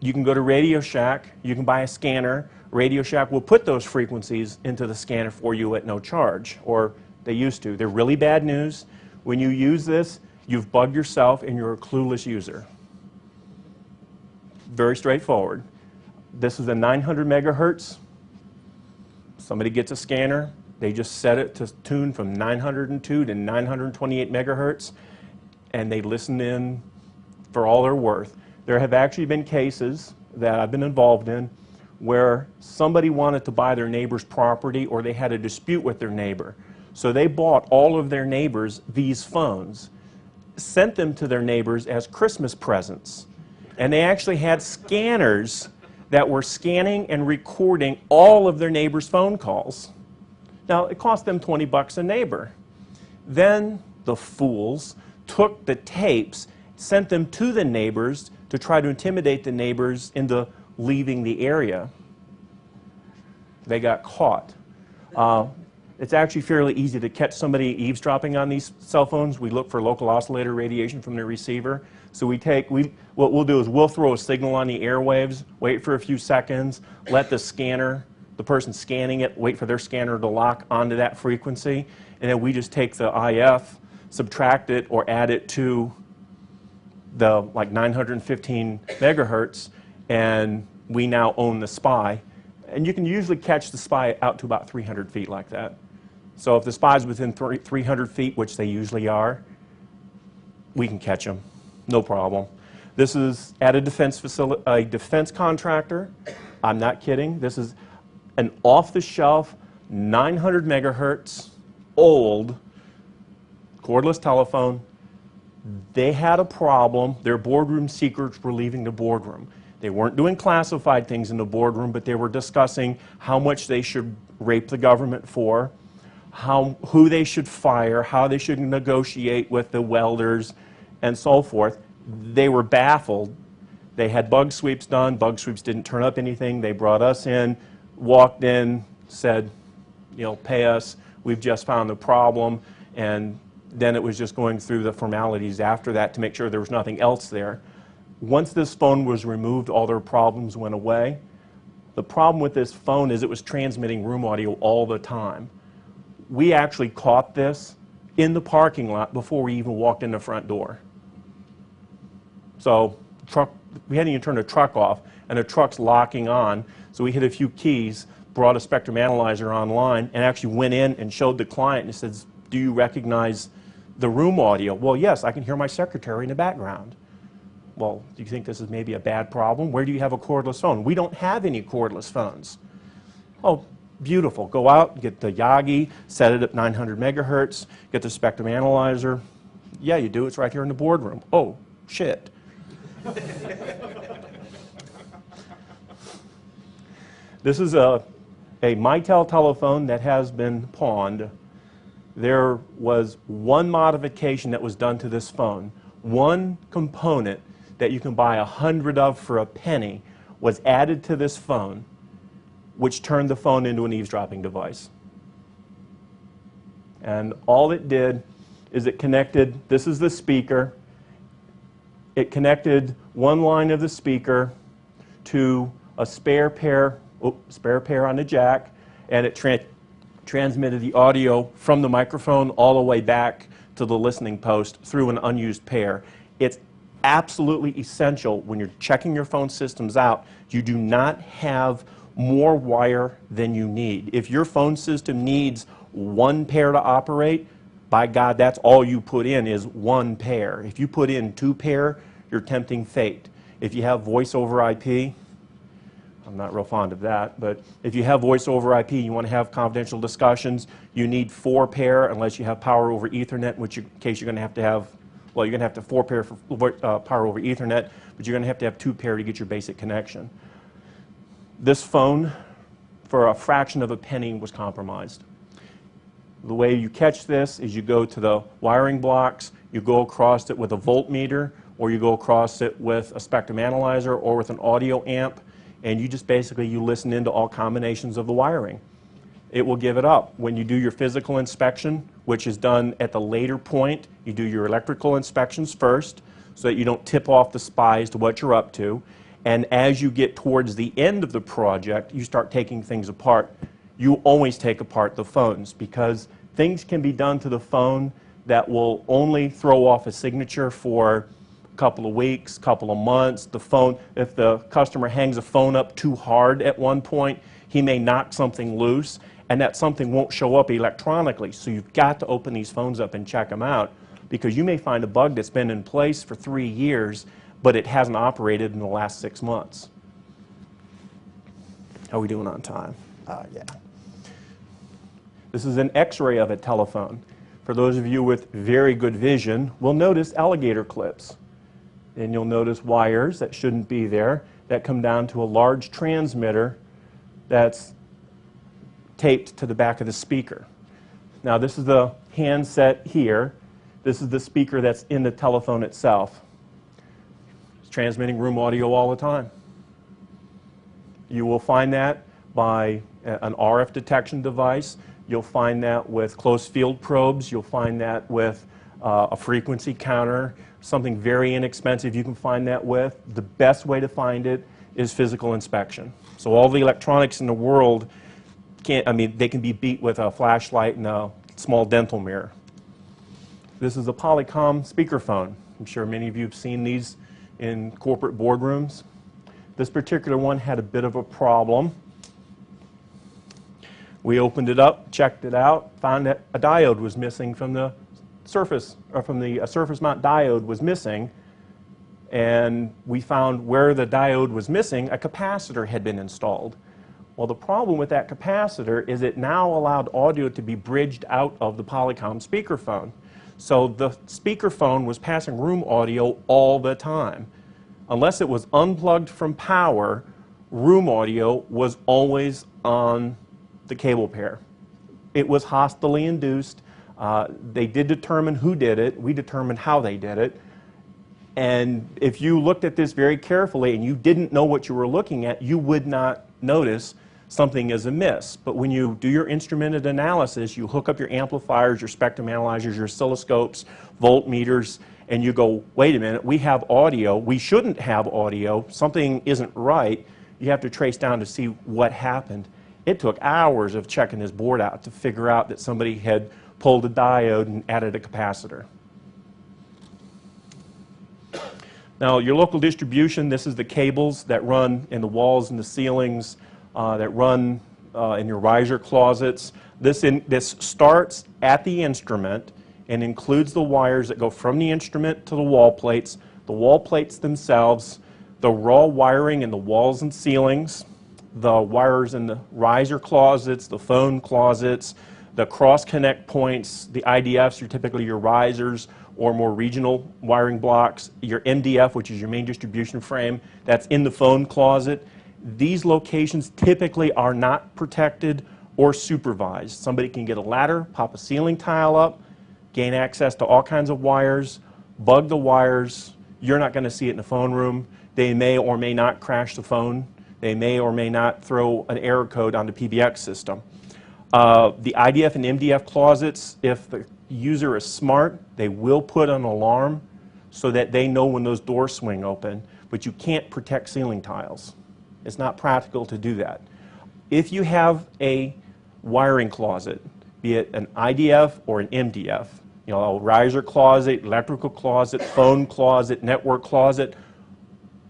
You can go to Radio Shack. You can buy a scanner. Radio Shack will put those frequencies into the scanner for you at no charge, or they used to. They're really bad news. When you use this, you've bugged yourself and you're a clueless user. Very straightforward. This is a 900 megahertz. Somebody gets a scanner. They just set it to tune from 902 to 928 megahertz, and they listen in for all they're worth. There have actually been cases that I've been involved in where somebody wanted to buy their neighbor's property, or they had a dispute with their neighbor. So they bought all of their neighbors these phones, sent them to their neighbors as Christmas presents. And they actually had scanners that were scanning and recording all of their neighbors' phone calls. Now, it cost them 20 bucks a neighbor. Then the fools took the tapes, sent them to the neighbors to try to intimidate the neighbors into leaving the area. They got caught. It's actually fairly easy to catch somebody eavesdropping on these cell phones. We look for local oscillator radiation from the receiver. So what we'll do is we'll throw a signal on the airwaves, wait for a few seconds, let the scanner, the person scanning it, wait for their scanner to lock onto that frequency, and then we just take the IF, subtract it, or add it to the 915 megahertz, and we now own the spy. And you can usually catch the spy out to about 300 feet like that. So if the spy's within 300 feet, which they usually are, we can catch them, no problem. This is at a defense contractor. I'm not kidding. This is an off-the-shelf 900 megahertz old cordless telephone. They had a problem. Their boardroom secrets were leaving the boardroom. They weren't doing classified things in the boardroom, but they were discussing how much they should rape the government for, who they should fire, how they should negotiate with the welders, and so forth. They were baffled. They had bug sweeps done. Bug sweeps didn't turn up anything. They brought us in, walked in, said, pay us. We've just found the problem. And then it was just going through the formalities after that to make sure there was nothing else there. Once this phone was removed, all their problems went away. The problem with this phone is it was transmitting room audio all the time. We actually caught this in the parking lot before we even walked in the front door. So we hadn't even turned the truck off, and the truck's locking on. So we hit a few keys, brought a spectrum analyzer online, and actually went in and showed the client and says, do you recognize the room audio? Well, yes, I can hear my secretary in the background. Well, do you think this is maybe a bad problem? Where do you have a cordless phone? We don't have any cordless phones. Oh, beautiful. Go out, get the Yagi, set it at 900 megahertz, get the spectrum analyzer. Yeah, you do. It's right here in the boardroom. Oh, shit. This is a Mitel telephone that has been pawned. There was one modification that was done to this phone. One component that you can buy 100 of for a penny was added to this phone, which turned the phone into an eavesdropping device. And all it did is it connected, this is the speaker, it connected one line of the speaker to a spare pair on the jack, and it transmitted the audio from the microphone all the way back to the listening post through an unused pair. It's absolutely essential when you're checking your phone systems out, you do not have more wire than you need. If your phone system needs one pair to operate, by God, that's all you put in is one pair. If you put in 2 pair, you're tempting fate. If you have voice over IP, I'm not real fond of that, but if you have voice over IP, you want to have confidential discussions, you need 4 pair unless you have power over Ethernet, in which case you're going to have, well, you're going to have to 4 pair for power over Ethernet, but you're going to have 2 pair to get your basic connection. This phone, for a fraction of a penny, was compromised. The way you catch this is you go to the wiring blocks, you go across it with a voltmeter, or you go across it with a spectrum analyzer or with an audio amp, and you just basically you listen into all combinations of the wiring. It will give it up. When you do your physical inspection, which is done at the later point, you do your electrical inspections first so that you don't tip off the spies to what you're up to. And as you get towards the end of the project, you start taking things apart. You always take apart the phones because things can be done to the phone that will only throw off a signature for a couple of weeks, couple of months. The phone, if the customer hangs a phone up too hard at one point, he may knock something loose, and that something won't show up electronically. So you've got to open these phones up and check them out because you may find a bug that's been in place for 3 years, but it hasn't operated in the last 6 months. How are we doing on time? Yeah. This is an X-ray of a telephone. For those of you with very good vision, will notice alligator clips. And you'll notice wires that shouldn't be there that come down to a large transmitter that's taped to the back of the speaker. Now this is the handset here. This is the speaker that's in the telephone itself. It's transmitting room audio all the time. You will find that by an RF detection device. You'll find that with close field probes. You'll find that with a frequency counter, something very inexpensive you can find that with. The best way to find it is physical inspection. So all the electronics in the world they can be beat with a flashlight and a small dental mirror. This is a Polycom speakerphone. I'm sure many of you have seen these in corporate boardrooms. This particular one had a bit of a problem. We opened it up, checked it out, found that a diode was missing from the surface, or from the surface mount diode was missing, and we found where the diode was missing, a capacitor had been installed. Well, the problem with that capacitor is it now allowed audio to be bridged out of the Polycom speakerphone. So the speakerphone was passing room audio all the time. Unless it was unplugged from power, room audio was always on the cable pair. It was hostilely induced. They did determine who did it. We determined how they did it. And if you looked at this very carefully and you didn't know what you were looking at, you would not notice something is amiss. But when you do your instrumented analysis, you hook up your amplifiers, your spectrum analyzers, your oscilloscopes, voltmeters, and you go, wait a minute, we have audio. We shouldn't have audio. Something isn't right. You have to trace down to see what happened. It took hours of checking this board out to figure out that somebody had pulled a diode and added a capacitor. Now, your local distribution, this is the cables that run in the walls and the ceilings, that run in your riser closets. This starts at the instrument and includes the wires that go from the instrument to the wall plates themselves, the raw wiring in the walls and ceilings, the wires in the riser closets, the phone closets, the cross-connect points, the IDFs are typically your risers or more regional wiring blocks, your MDF, which is your main distribution frame, that's in the phone closet. These locations typically are not protected or supervised. Somebody can get a ladder, pop a ceiling tile up, gain access to all kinds of wires, bug the wires. You're not going to see it in the phone room. They may or may not crash the phone. They may or may not throw an error code on the PBX system. The IDF and MDF closets, if the user is smart, they will put an alarm so that they know when those doors swing open, but you can't protect ceiling tiles. It's not practical to do that. If you have a wiring closet, be it an IDF or an MDF, you know, a riser closet, electrical closet, phone closet, network closet,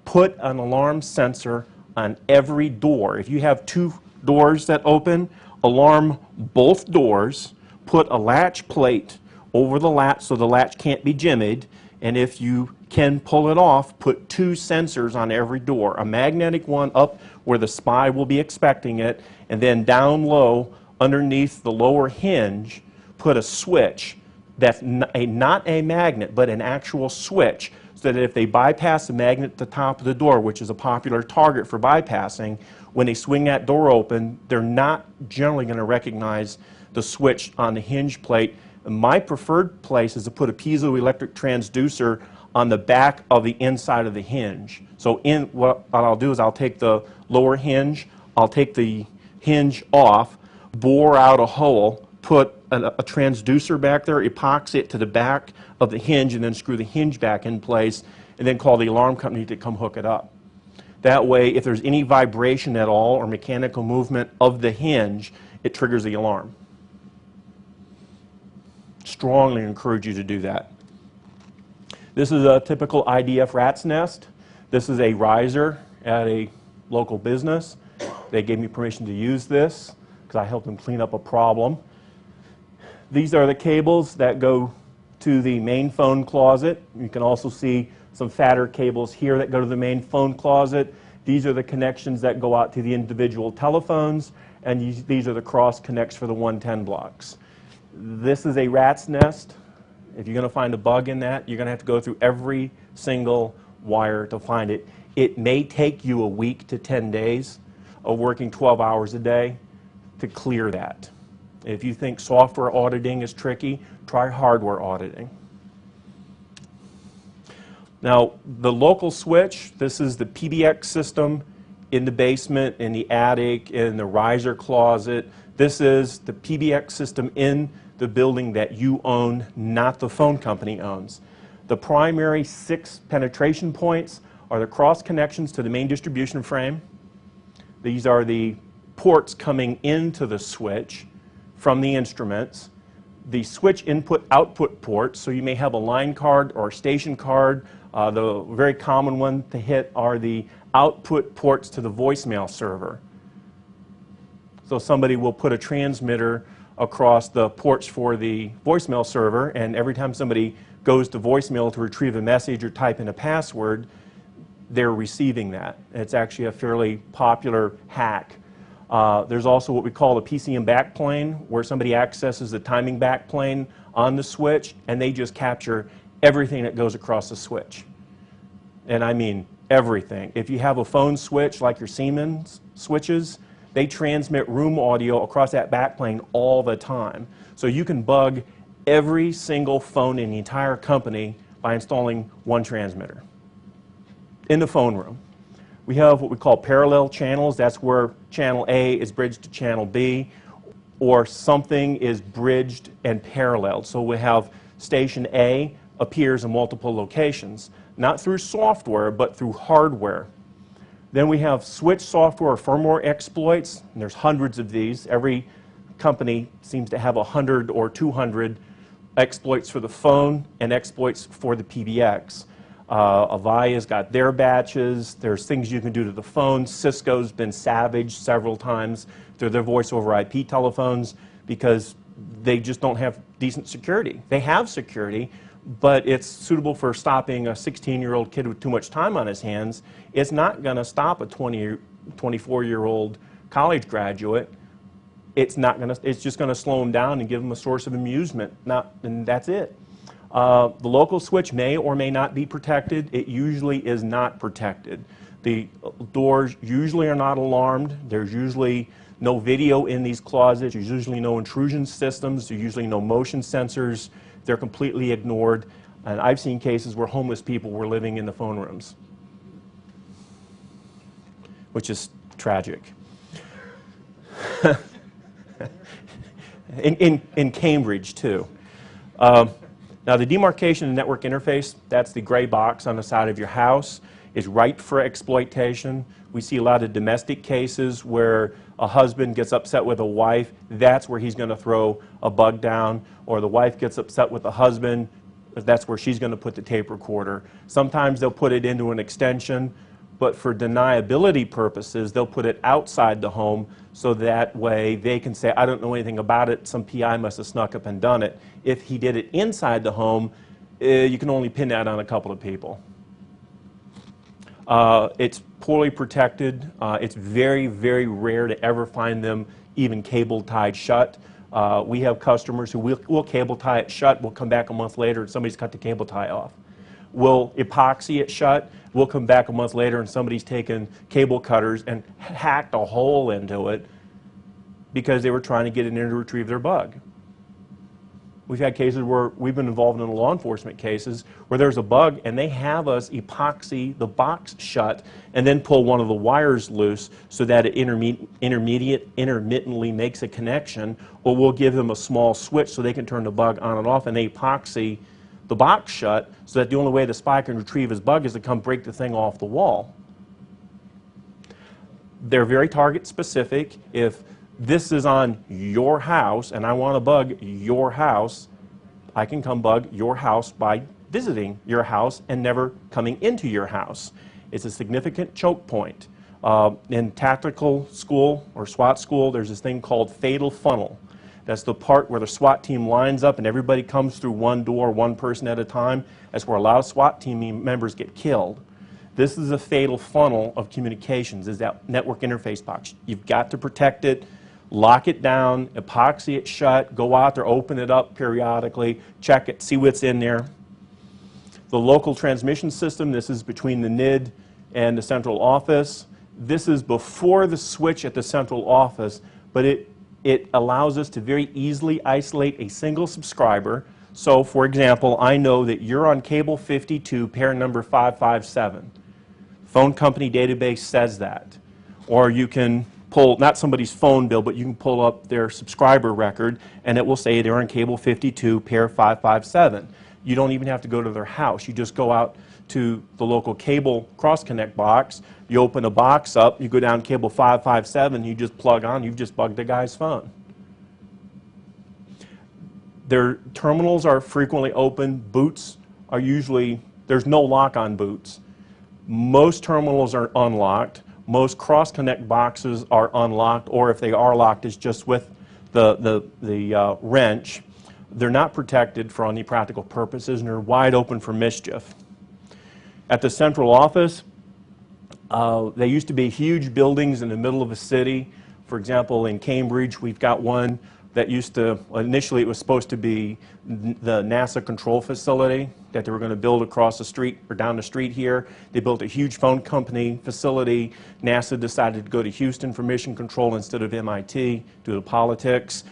put an alarm sensor on every door. If you have 2 doors that open, alarm both doors, put a latch plate over the latch so the latch can't be jimmied. And if you can pull it off, put 2 sensors on every door. A magnetic one up where the spy will be expecting it, and then down low underneath the lower hinge, put a switch that's not a magnet, but an actual switch, so that if they bypass the magnet at the top of the door, which is a popular target for bypassing, when they swing that door open, they're not generally going to recognize the switch on the hinge plate. My preferred place is to put a piezoelectric transducer on the back of the inside of the hinge. So what I'll do is I'll take the lower hinge, I'll take the hinge off, bore out a hole, put a transducer back there, epoxy it to the back of the hinge, and then screw the hinge back in place, and then call the alarm company to come hook it up. That way, if there's any vibration at all or mechanical movement of the hinge, it triggers the alarm. Strongly encourage you to do that. This is a typical IDF rat's nest. This is a riser at a local business. They gave me permission to use this because I helped them clean up a problem. These are the cables that go to the main phone closet. You can also see some fatter cables here that go to the main phone closet. These are the connections that go out to the individual telephones, and these are the cross connects for the 110 blocks. This is a rat's nest. If you're going to find a bug in that, you're going to have to go through every single wire to find it. It may take you a week to 10 days of working 12 hours a day to clear that. If you think software auditing is tricky, try hardware auditing. Now, the local switch, this is the PBX system in the basement, in the attic, in the riser closet. This is the PBX system in the building that you own, not the phone company owns. The primary 6 penetration points are the cross connections to the main distribution frame. These are the ports coming into the switch from the instruments. The switch input-output ports, so you may have a line card or a station card. The very common one to hit are the output ports to the voicemail server. So somebody will put a transmitter across the ports for the voicemail server, and every time somebody goes to voicemail to retrieve a message or type in a password, they're receiving that. It's actually a fairly popular hack. There's also what we call the PCM backplane, where somebody accesses the timing backplane on the switch, and they just capture everything that goes across the switch. And I mean everything. If you have a phone switch like your Siemens switches, they transmit room audio across that backplane all the time. So you can bug every single phone in the entire company by installing one transmitter in the phone room. We have what we call parallel channels. That's where channel A is bridged to channel B, or something is bridged and paralleled. So we have station A appears in multiple locations, not through software, but through hardware. Then we have switch software or firmware exploits, and there's hundreds of these. Every company seems to have 100 or 200 exploits for the phone and exploits for the PBX. Avaya's got their batches. There's things you can do to the phone. Cisco's been savaged several times through their voice over IP telephones because they just don't have decent security. They have security, but it's suitable for stopping a 16-year-old kid with too much time on his hands. It's not going to stop a 24-year-old college graduate. It's just going to slow him down and give him a source of amusement, and that's it. The local switch may or may not be protected. It usually is not protected. The doors usually are not alarmed. There's usually no video in these closets. There's usually no intrusion systems. There's usually no motion sensors. They're completely ignored. And I've seen cases where homeless people were living in the phone rooms, which is tragic. in Cambridge, too. Now, the demarcation and network interface, that's the gray box on the side of your house, is ripe for exploitation. We see a lot of domestic cases where a husband gets upset with a wife. That's where he's going to throw a bug down. Or the wife gets upset with the husband. That's where she's going to put the tape recorder. Sometimes they'll put it into an extension. but for deniability purposes, they'll put it outside the home so that way they can say, I don't know anything about it, some PI must have snuck up and done it. If he did it inside the home, you can only pin that on a couple of people. It's poorly protected. It's very, very rare to ever find them even cable tied shut. We have customers who will cable tie it shut. We'll come back a month later and somebody's cut the cable tie off. We'll epoxy it shut. We'll come back a month later and somebody's taken cable cutters and hacked a hole into it because they were trying to get it in to retrieve their bug. We've had cases where we've been involved in law enforcement cases where there's a bug and they have us epoxy the box shut and then pull one of the wires loose so that it intermittently makes a connection, or we'll give them a small switch so they can turn the bug on and off, and they epoxy the box shut so that the only way the spy can retrieve his bug is to come break the thing off the wall. They're very target specific. If this is on your house and I want to bug your house, I can come bug your house by visiting your house and never coming into your house. It's a significant choke point. In tactical school or SWAT school, there's this thing called fatal funnel. That's the part where the SWAT team lines up and everybody comes through one door, one person at a time. That's where a lot of SWAT team members get killed. This is a fatal funnel of communications, is that network interface box. You've got to protect it, lock it down, epoxy it shut, go out there, open it up periodically, check it, see what's in there. The local transmission system, this is between the NID and the central office. This is before the switch at the central office, but it allows us to very easily isolate a single subscriber. So, for example, I know that you're on cable 52, pair number 557. Phone company database says that. Or you can pull, not somebody's phone bill, but you can pull up their subscriber record and it will say they're on cable 52, pair 557. You don't even have to go to their house. You just go out to the local cable cross-connect box, you open a box up, you go down cable 557, you just plug on, you've just bugged the guy's phone. Their terminals are frequently open. Boots are usually, there's no lock on boots. Most terminals are unlocked. Most cross-connect boxes are unlocked, or if they are locked, it's just with the wrench. They're not protected for any practical purposes, and they're wide open for mischief. At the central office, they used to be huge buildings in the middle of a city. For example, in Cambridge, we've got one that used to, initially it was supposed to be the NASA control facility that they were going to build across the street or down the street here. They built a huge phone company facility. NASA decided to go to Houston for mission control instead of MIT due to politics.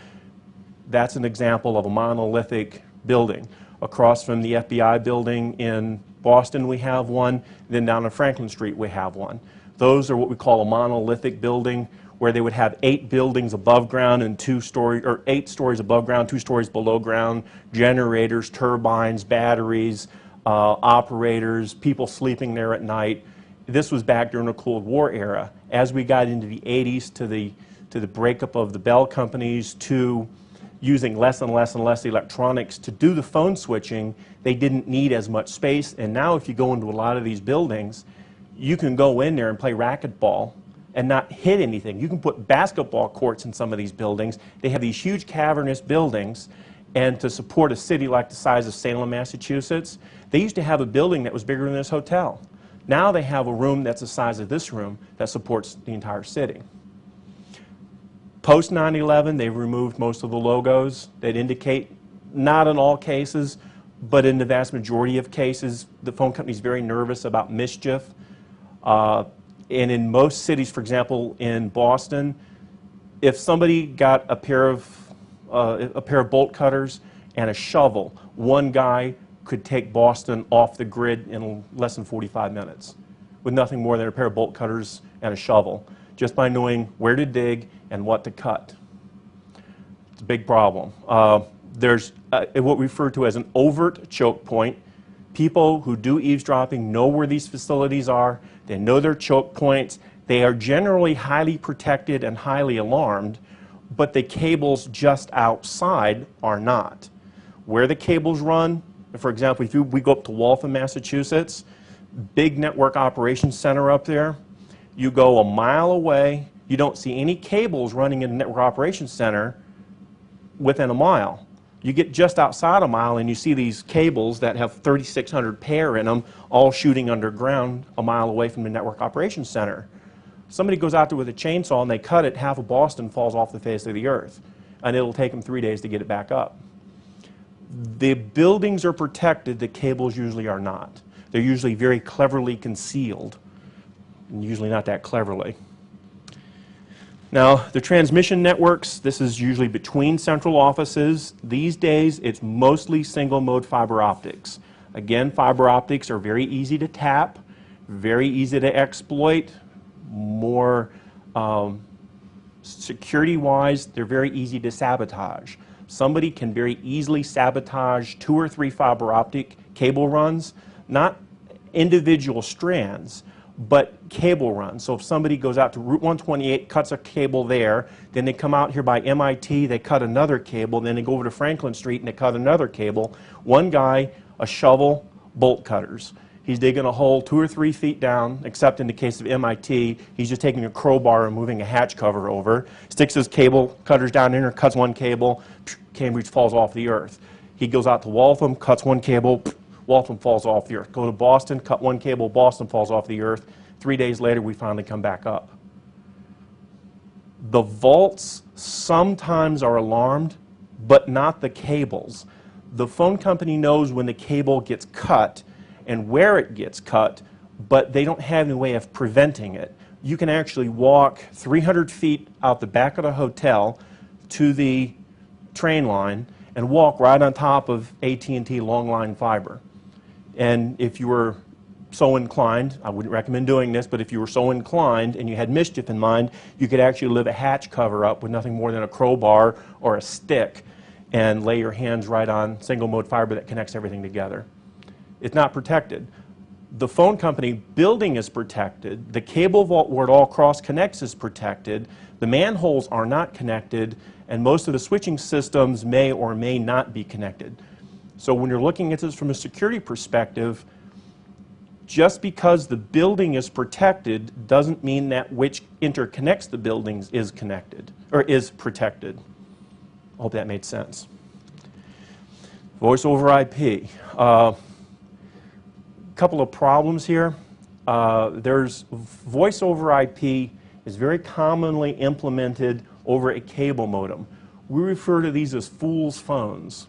That's an example of a monolithic building. Across from the FBI building in Boston we have one, then down on Franklin Street we have one. Those are what we call a monolithic building, where they would have 8 buildings above ground and 8 stories above ground, 2 stories below ground, generators, turbines, batteries, operators, people sleeping there at night. This was back during the Cold War era. As we got into the 80s to the breakup of the Bell companies, to using less and less and less electronics to do the phone switching, they didn't need as much space. And now if you go into a lot of these buildings, you can go in there and play racquetball and not hit anything. You can put basketball courts in some of these buildings. They have these huge cavernous buildings, and to support a city like the size of Salem, Massachusetts, they used to have a building that was bigger than this hotel. Now they have a room that's the size of this room that supports the entire city. Post 9/11, they've removed most of the logos that indicate, not in all cases, but in the vast majority of cases, the phone company's very nervous about mischief. And in most cities, for example, in Boston, if somebody got a pair of bolt cutters and a shovel, one guy could take Boston off the grid in less than 45 minutes with nothing more than a pair of bolt cutters and a shovel, just by knowing where to dig and what to cut. It's a big problem. There's what we refer to as an overt choke point. People who do eavesdropping know where these facilities are. They know their choke points. They are generally highly protected and highly alarmed, but the cables just outside are not. Where the cables run, for example, if we go up to Waltham, Massachusetts, big network operations center up there. You go a mile away, you don't see any cables running in the network operations center within a mile. You get just outside a mile and you see these cables that have 3,600 pair in them, all shooting underground a mile away from the network operations center. Somebody goes out there with a chainsaw and they cut it, half of Boston falls off the face of the earth. And it'll take them 3 days to get it back up. The buildings are protected, the cables usually are not. They're usually very cleverly concealed, and usually not that cleverly. Now, the transmission networks, this is usually between central offices. These days, it's mostly single-mode fiber optics. Again, fiber optics are very easy to tap, very easy to exploit, more security-wise, they're very easy to sabotage. Somebody can very easily sabotage 2 or 3 fiber optic cable runs, not individual strands, but cable runs. So if somebody goes out to Route 128, cuts a cable there, then they come out here by MIT, they cut another cable, then they go over to Franklin Street and they cut another cable. One guy, a shovel, bolt cutters. He's digging a hole 2 or 3 feet down, except in the case of MIT, he's just taking a crowbar and moving a hatch cover over, sticks his cable cutters down in there, cuts one cable, Cambridge falls off the earth. He goes out to Waltham, cuts one cable, Waltham falls off the earth. Go to Boston, cut one cable, Boston falls off the earth. 3 days later, we finally come back up. The vaults sometimes are alarmed, but not the cables. The phone company knows when the cable gets cut and where it gets cut, but they don't have any way of preventing it. You can actually walk 300 feet out the back of the hotel to the train line and walk right on top of AT&T long line fiber. And if you were so inclined, I wouldn't recommend doing this, but if you were so inclined and you had mischief in mind, you could actually lift a hatch cover up with nothing more than a crowbar or a stick and lay your hands right on single mode fiber that connects everything together. It's not protected. The phone company building is protected. The cable vault where it all cross connects is protected. The manholes are not connected, and most of the switching systems may or may not be connected. So when you're looking at this from a security perspective, just because the building is protected doesn't mean that which interconnects the buildings is connected or is protected. I hope that made sense. Voice over IP. Couple of problems here. There's voice over IP is very commonly implemented over a cable modem. We refer to these as fool's phones,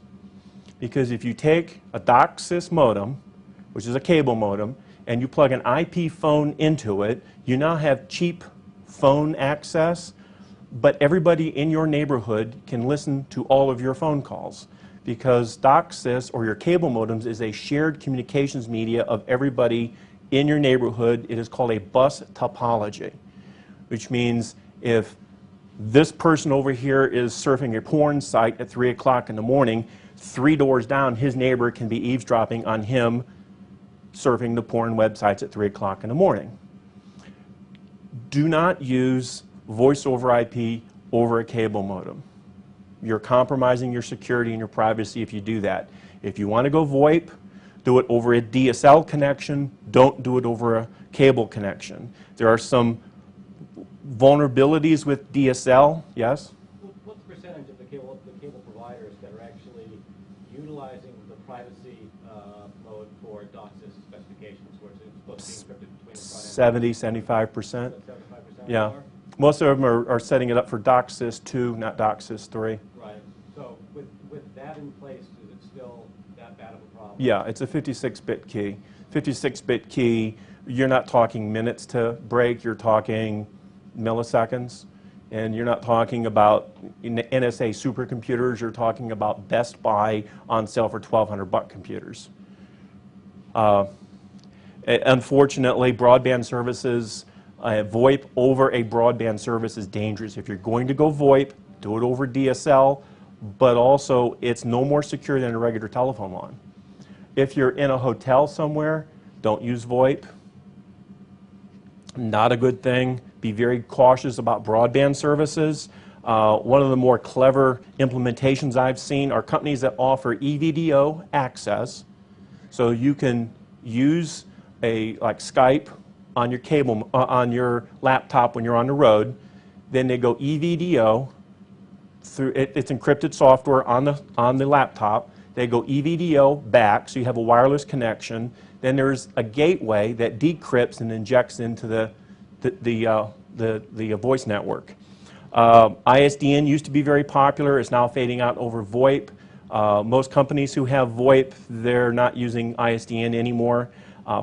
because if you take a DOCSIS modem, which is a cable modem, and you plug an IP phone into it, you now have cheap phone access, but everybody in your neighborhood can listen to all of your phone calls, because DOCSIS or your cable modems is a shared communications media of everybody in your neighborhood. It is called a bus topology, which means if this person over here is surfing a porn site at 3 o'clock in the morning, 3 doors down, his neighbor can be eavesdropping on him surfing the porn websites at 3 o'clock in the morning. Do not use voice over IP over a cable modem. You're compromising your security and your privacy if you do that. If you want to go VoIP, do it over a DSL connection. Don't do it over a cable connection. There are some vulnerabilities with DSL. Yes? What's the percentage of the cable providers that are actually utilizing the privacy mode for DOCSIS specifications, where it's supposed to be encrypted between the front end? 70–75%. 75%? Yeah. Most of them are setting it up for DOCSIS 2, not DOCSIS 3. Right. So with that in place, is it still that bad of a problem? Yeah, it's a 56-bit key. 56-bit key, you're not talking minutes to break, you're talking milliseconds. And you're not talking about NSA supercomputers, you're talking about Best Buy on sale for $1,200 computers. Unfortunately, broadband services, VoIP over a broadband service is dangerous. If you're going to go VoIP, do it over DSL, but also it's no more secure than a regular telephone line. If you're in a hotel somewhere, don't use VoIP. Not a good thing. Be very cautious about broadband services. One of the more clever implementations I've seen are companies that offer EVDO access, so you can use like Skype on your cable on your laptop when you're on the road. Then they go EVDO through it's encrypted software on the laptop. They go EVDO back, so you have a wireless connection. Then there's a gateway that decrypts and injects into the voice network. ISDN used to be very popular. It's now fading out over VoIP. Most companies who have VoIP, they're not using ISDN anymore.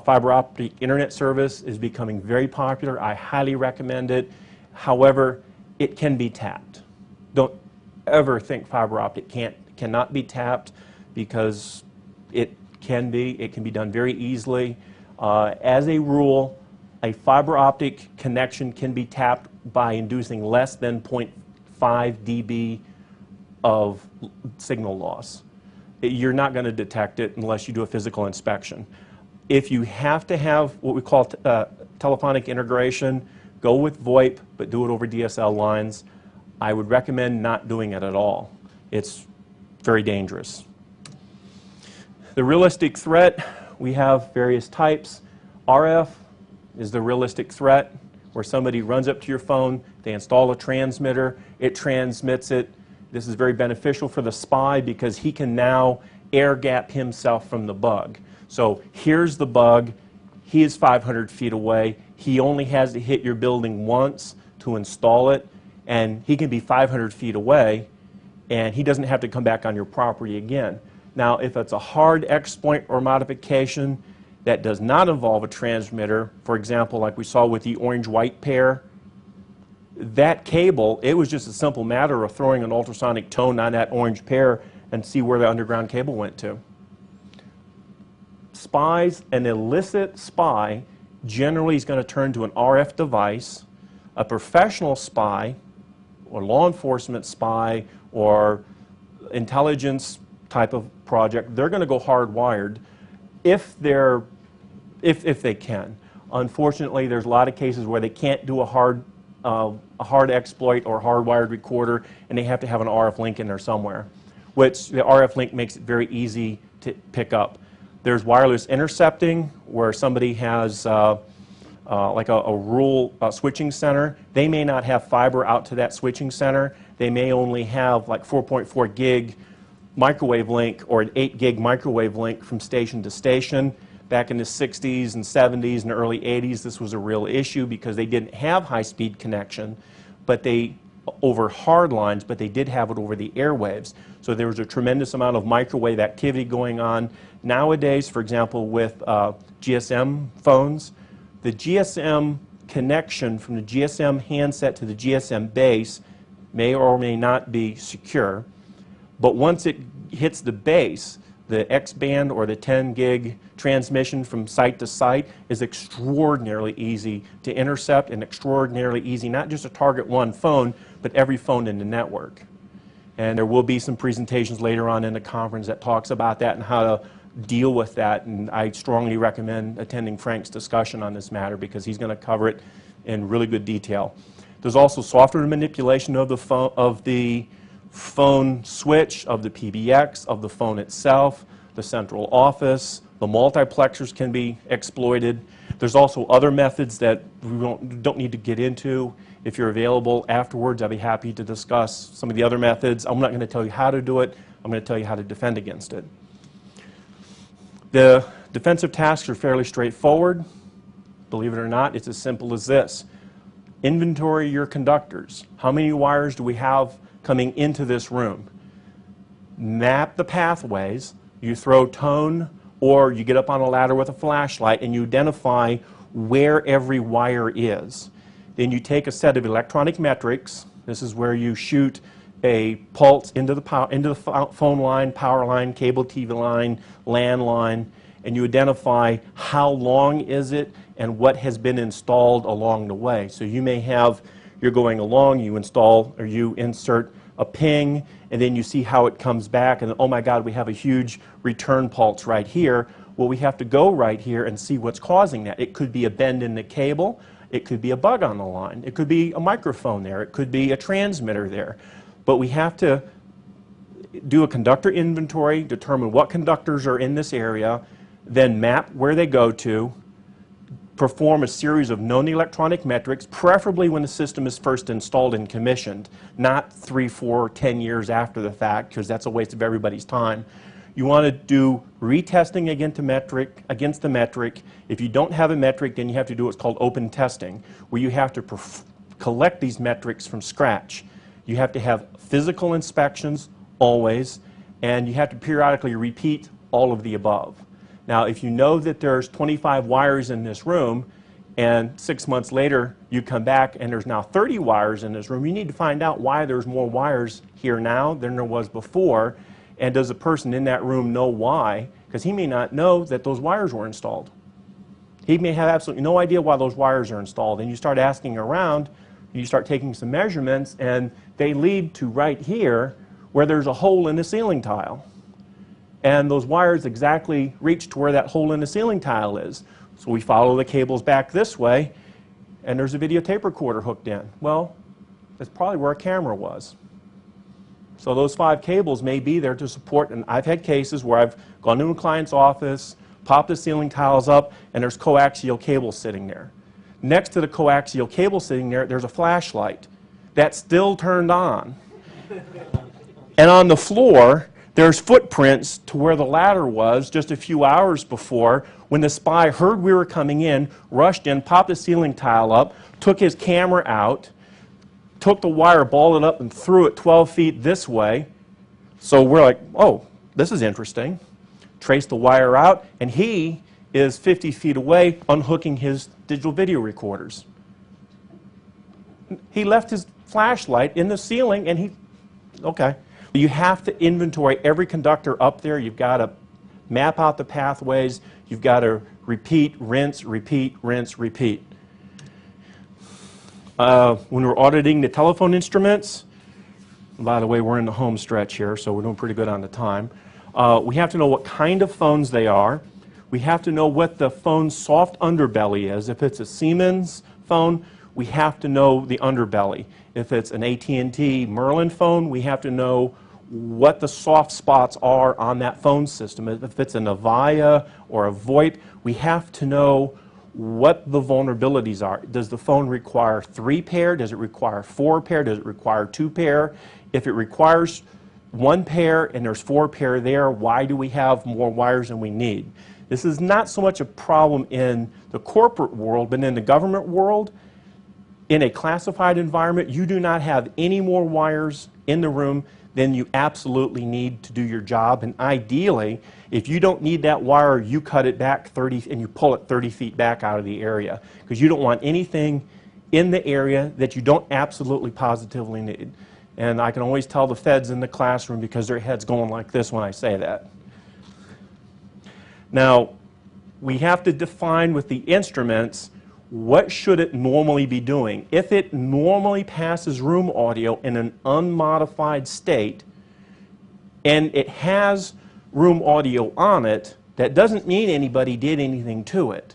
Fiber optic internet service is becoming very popular. I highly recommend it. However, it can be tapped. Don't ever think fiber optic cannot be tapped, because it can be done very easily. As a rule, a fiber optic connection can be tapped by inducing less than 0.5 dB of signal loss. You're not going to detect it unless you do a physical inspection. If you have to have what we call telephonic integration, go with VoIP, but do it over DSL lines. I would recommend not doing it at all. It's very dangerous. The realistic threat, we have various types. RF is the realistic threat, where somebody runs up to your phone, they install a transmitter, it transmits it. This is very beneficial for the spy because he can now air gap himself from the bug. So here's the bug, he is 500 feet away, he only has to hit your building once to install it, and he can be 500 feet away, and he doesn't have to come back on your property again. Now, if it's a hard exploit or modification that does not involve a transmitter, for example, like we saw with the orange-white pair, that cable, it was just a simple matter of throwing an ultrasonic tone on that orange pair and see where the underground cable went to. Spies, an illicit spy, generally is going to turn to an RF device. A professional spy, or law enforcement spy, or intelligence type of project, they're going to go hardwired if they can. Unfortunately, there's a lot of cases where they can't do a hard exploit or hardwired recorder, and they have to have an RF link in there somewhere, which the RF link makes it very easy to pick up. There's wireless intercepting, where somebody has like a rural switching center. They may not have fiber out to that switching center. They may only have like 4.4 gig microwave link or an 8 gig microwave link from station to station. Back in the 60s and 70s and early 80s, this was a real issue because they didn't have high-speed connection, but over hard lines, but they did have it over the airwaves. So there was a tremendous amount of microwave activity going on. Nowadays, for example, with GSM phones, the GSM connection from the GSM handset to the GSM base may or may not be secure, but once it hits the base, the X-band or the 10 gig transmission from site to site is extraordinarily easy to intercept and extraordinarily easy not just to target one phone, but every phone in the network. And there will be some presentations later on in the conference that talks about that and how to deal with that, and I strongly recommend attending Frank's discussion on this matter because he's going to cover it in really good detail. There's also software manipulation of the phone switch, of the PBX, of the phone itself, the central office. The multiplexers can be exploited. There's also other methods that we don't need to get into. If you're available afterwards, I'd be happy to discuss some of the other methods. I'm not going to tell you how to do it. I'm going to tell you how to defend against it. The defensive tasks are fairly straightforward. Believe it or not, it's as simple as this. Inventory your conductors. How many wires do we have coming into this room? Map the pathways. You throw tone, or you get up on a ladder with a flashlight and you identify where every wire is. Then you take a set of electronic metrics. This is where you shoot a pulse into the phone line, power line, cable TV line, LAN line, and you identify how long is it and what has been installed along the way. So you may have, you're going along, you install or you insert a ping, and then you see how it comes back, and oh my God, we have a huge return pulse right here. Well, we have to go right here and see what's causing that. It could be a bend in the cable, it could be a bug on the line, it could be a microphone there, it could be a transmitter there. But we have to do a conductor inventory, determine what conductors are in this area, then map where they go to, perform a series of known electronic metrics, preferably when the system is first installed and commissioned, not 3, 4, 10 years after the fact, because that's a waste of everybody's time. You want to do retesting against the metric. If you don't have a metric, then you have to do what's called open testing, where you have to collect these metrics from scratch. You have to have physical inspections always, and you have to periodically repeat all of the above. Now, if you know that there's 25 wires in this room, and 6 months later you come back and there's now 30 wires in this room, you need to find out why there's more wires here now than there was before, and does the person in that room know why? Because he may not know that those wires were installed. He may have absolutely no idea why those wires are installed, and you start asking around, you start taking some measurements, and they lead to right here where there's a hole in the ceiling tile. And those wires exactly reach to where that hole in the ceiling tile is. So we follow the cables back this way, and there's a videotape recorder hooked in. Well, that's probably where a camera was. So those 5 cables may be there to support, and I've had cases where I've gone to a client's office, popped the ceiling tiles up, and there's coaxial cables sitting there. Next to the coaxial cable sitting there, there's a flashlight that's still turned on. And on the floor, there's footprints to where the ladder was just a few hours before, when the spy heard we were coming in, rushed in, popped the ceiling tile up, took his camera out, took the wire, balled it up, and threw it 12 feet this way. So we're like, oh, this is interesting. Traced the wire out, and he is 50 feet away unhooking his digital video recorders. He left his flashlight in the ceiling, and okay. You have to inventory every conductor up there. You've got to map out the pathways. You've got to repeat, rinse, repeat, rinse, repeat. When we're auditing the telephone instruments, by the way, we're in the home stretch here, so we're doing pretty good on the time. We have to know what kind of phones they are. We have to know what the phone's soft underbelly is. If it's a Siemens phone, we have to know the underbelly. If it's an AT&T Merlin phone, we have to know what the soft spots are on that phone system. If it's an Avaya or a VoIP, we have to know what the vulnerabilities are. Does the phone require 3-pair? Does it require 4-pair? Does it require 2-pair? If it requires 1 pair and there's 4 pair there, why do we have more wires than we need? This is not so much a problem in the corporate world, but in the government world. In a classified environment, you do not have any more wires in the room than you absolutely need to do your job. And ideally, if you don't need that wire, you cut it back 30 and you pull it 30 feet back out of the area, because you don't want anything in the area that you don't absolutely positively need. And I can always tell the feds in the classroom because their head's going like this when I say that. Now, we have to define with the instruments what should it normally be doing. If it normally passes room audio in an unmodified state and it has room audio on it, that doesn't mean anybody did anything to it.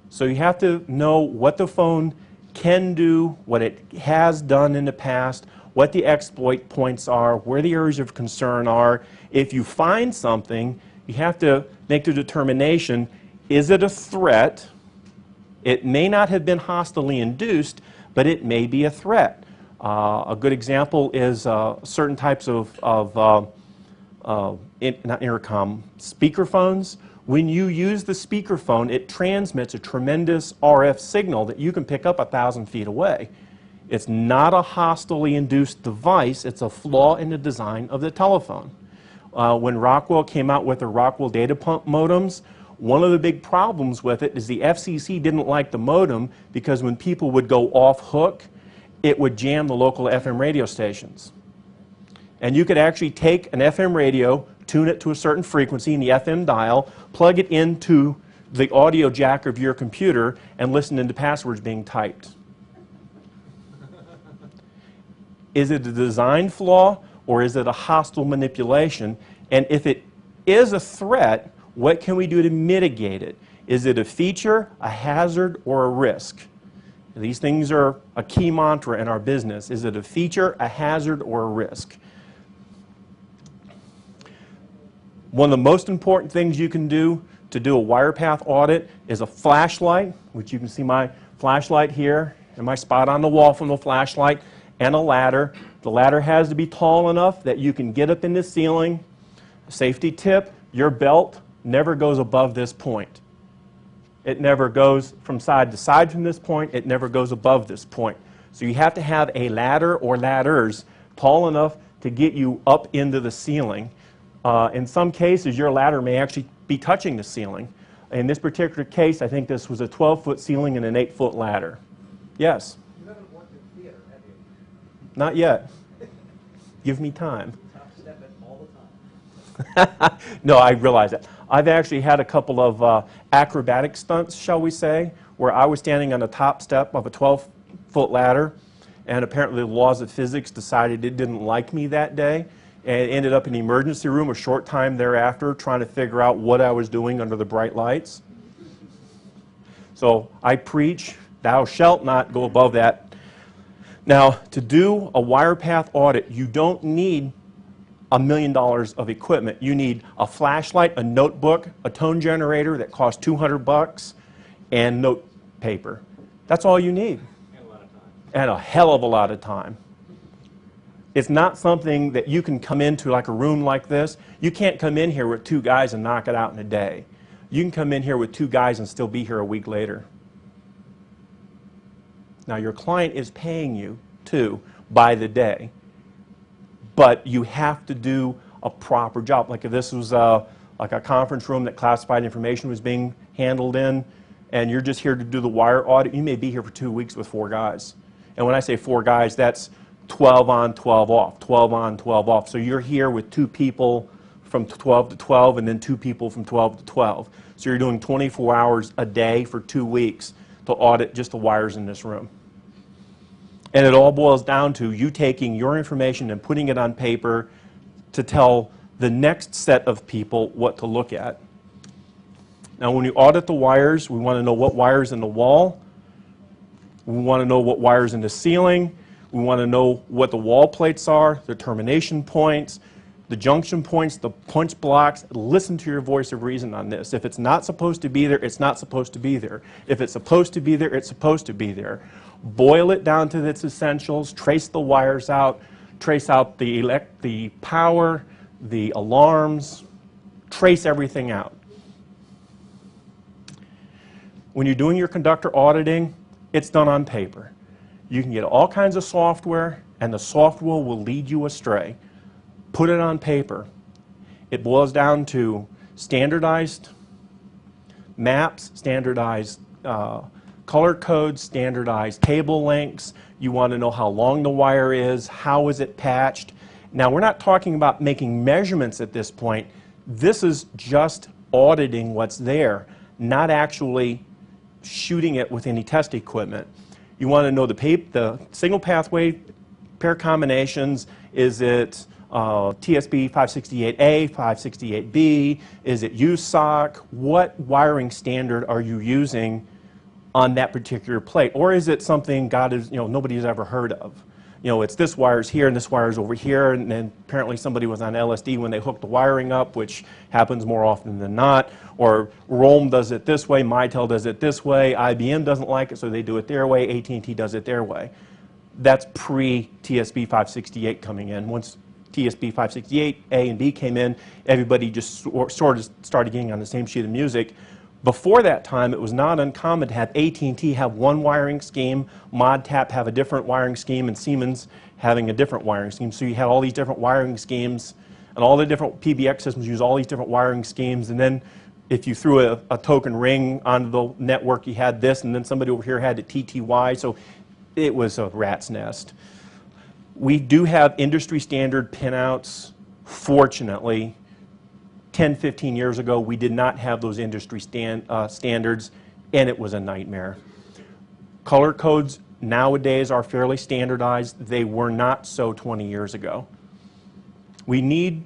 So you have to know what the phone can do, what it has done in the past, what the exploit points are, where the areas of concern are. If you find something, you have to make the determination, is it a threat? It may not have been hostilely induced, but it may be a threat. A good example is certain types of not intercom, speakerphones. When you use the speakerphone, it transmits a tremendous RF signal that you can pick up 1,000 feet away. It's not a hostilely induced device, it's a flaw in the design of the telephone. When Rockwell came out with the Rockwell data pump modems, one of the big problems with it is the FCC didn't like the modem because when people would go off hook, it would jam the local FM radio stations. And you could actually take an FM radio, tune it to a certain frequency in the FM dial, plug it into the audio jack of your computer, and listen into passwords being typed. Is it a design flaw or is it a hostile manipulation? And if it is a threat, what can we do to mitigate it? Is it a feature, a hazard, or a risk? These things are a key mantra in our business. Is it a feature, a hazard, or a risk? One of the most important things you can do to do a wire path audit is a flashlight, which you can see my flashlight here and my spot on the wall from the flashlight, and a ladder. The ladder has to be tall enough that you can get up in the ceiling. Safety tip, your belt never goes above this point. It never goes from side to side from this point. It never goes above this point. So you have to have a ladder or ladders tall enough to get you up into the ceiling. In some cases, your ladder may actually be touching the ceiling. In this particular case, I think this was a 12-foot ceiling and an 8-foot ladder. Yes? You haven't worked in theater, have you? Not yet. Give me time. Top step it all the time. No, I realize that. I've actually had a couple of acrobatic stunts, shall we say, where I was standing on the top step of a 12-foot ladder, and apparently the laws of physics decided it didn't like me that day, and ended up in the emergency room a short time thereafter trying to figure out what I was doing under the bright lights. So I preach, thou shalt not go above that. Now, to do a wire path audit, you don't need $1 million of equipment. You need a flashlight, a notebook, a tone generator that costs $200, and note paper. That's all you need. And a lot of time. And a hell of a lot of time. It's not something that you can come into like a room like this. You can't come in here with 2 guys and knock it out in a day. You can come in here with 2 guys and still be here a week later. Now your client is paying you too by the day, but you have to do a proper job. Like if this was like a conference room that classified information was being handled in, and you're just here to do the wire audit, you may be here for 2 weeks with 4 guys. And when I say 4 guys, that's 12 on, 12 off, 12 on, 12 off. So you're here with 2 people from 12 to 12 and then 2 people from 12 to 12. So you're doing 24 hours a day for 2 weeks to audit just the wires in this room. And it all boils down to you taking your information and putting it on paper to tell the next set of people what to look at. Now when we audit the wires, we want to know what wires in the wall. We want to know what wires in the ceiling. We want to know what the wall plates are, the termination points, the junction points, the punch blocks. Listen to your voice of reason on this. If it's not supposed to be there, it's not supposed to be there. If it's supposed to be there, it's supposed to be there. Boil it down to its essentials, trace the wires out, trace out the power, the alarms, trace everything out. When you're doing your conductor auditing, it's done on paper. You can get all kinds of software, and the software will lead you astray. Put it on paper. It boils down to standardized maps, standardized color codes, standardized cable lengths. You want to know how long the wire is, how is it patched. Now, we're not talking about making measurements at this point. This is just auditing what's there, not actually shooting it with any test equipment. You want to know the signal pathway pair combinations. Is it TSB 568A, 568B? Is it USOC? What wiring standard are you using on that particular plate? Or is it something nobody has ever heard of? It's this wire's here and this wire's over here, and then apparently somebody was on LSD when they hooked the wiring up, which happens more often than not. Or Roam does it this way, Mitel does it this way, IBM doesn't like it, so they do it their way, AT&T does it their way. That's pre-TSB 568 coming in. Once TSB 568 A and B came in, everybody just sort of started getting on the same sheet of music. Before that time, it was not uncommon to have AT&T have one wiring scheme, ModTap have a different wiring scheme, and Siemens having a different wiring scheme. So you had all these different wiring schemes, and all the different PBX systems use all these different wiring schemes, and then if you threw a token ring onto the network, you had this, and then somebody over here had the TTY, so it was a rat's nest. We do have industry standard pinouts, fortunately. 10, 15 years ago, we did not have those industry standards, and it was a nightmare. Color codes nowadays are fairly standardized. They were not so 20 years ago. We need,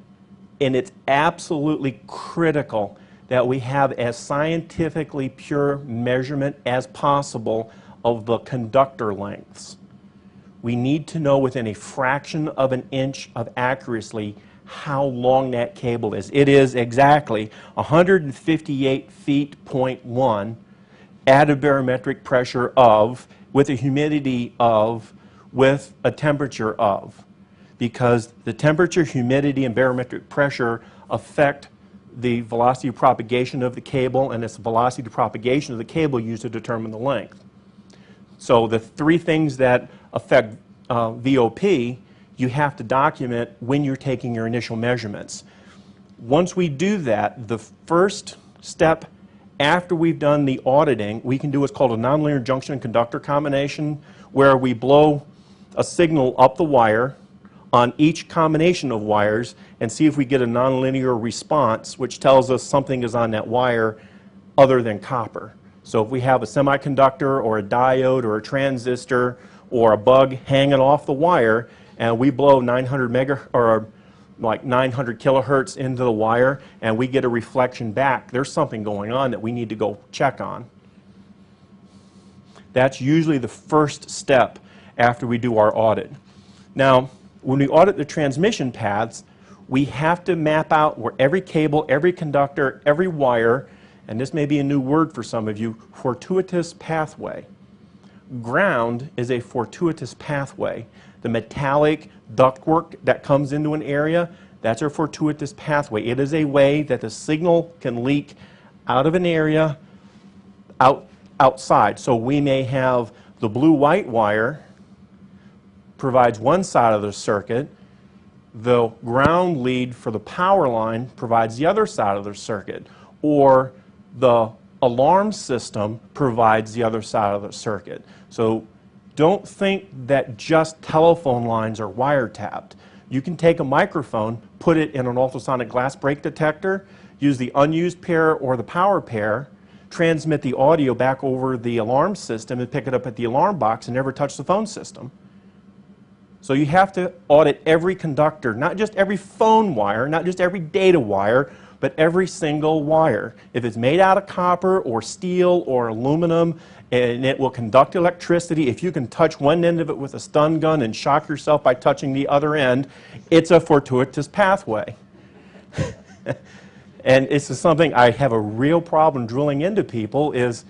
and it's absolutely critical, that we have as scientifically pure measurement as possible of the conductor lengths. we need to know within a fraction of an inch of accuracy how long that cable is. It is exactly 158 feet, .1 at a barometric pressure of, with a humidity of, with a temperature of. Because the temperature, humidity, and barometric pressure affect the velocity of propagation of the cable, and it's the velocity of propagation of the cable used to determine the length. So the three things that affect VOP, you have to document when you're taking your initial measurements. Once we do that, the first step after we've done the auditing, we can do what's called a nonlinear junction and conductor combination, where we blow a signal up the wire on each combination of wires and see if we get a nonlinear response, which tells us something is on that wire other than copper. So if we have a semiconductor or a diode or a transistor or a bug hanging off the wire, and we blow 900 kilohertz into the wire, and we get a reflection back, there's something going on that we need to go check on. That's usually the first step after we do our audit. Now, when we audit the transmission paths, we have to map out where every cable, every conductor, every wire, and this may be a new word for some of you, fortuitous pathway. Ground is a fortuitous pathway. The metallic ductwork that comes into an area, that's our fortuitous pathway. It is a way that the signal can leak out of an area outside. So we may have the blue-white wire provides one side of the circuit, the ground lead for the power line provides the other side of the circuit, or the alarm system provides the other side of the circuit. So don't think that just telephone lines are wiretapped. You can take a microphone, put it in an ultrasonic glass break detector, use the unused pair or the power pair, transmit the audio back over the alarm system and pick it up at the alarm box and never touch the phone system. So you have to audit every conductor, not just every phone wire, not just every data wire, but every single wire. If it's made out of copper or steel or aluminum and it will conduct electricity, if you can touch one end of it with a stun gun and shock yourself by touching the other end, it's a fortuitous pathway. And it's just something I have a real problem drilling into people is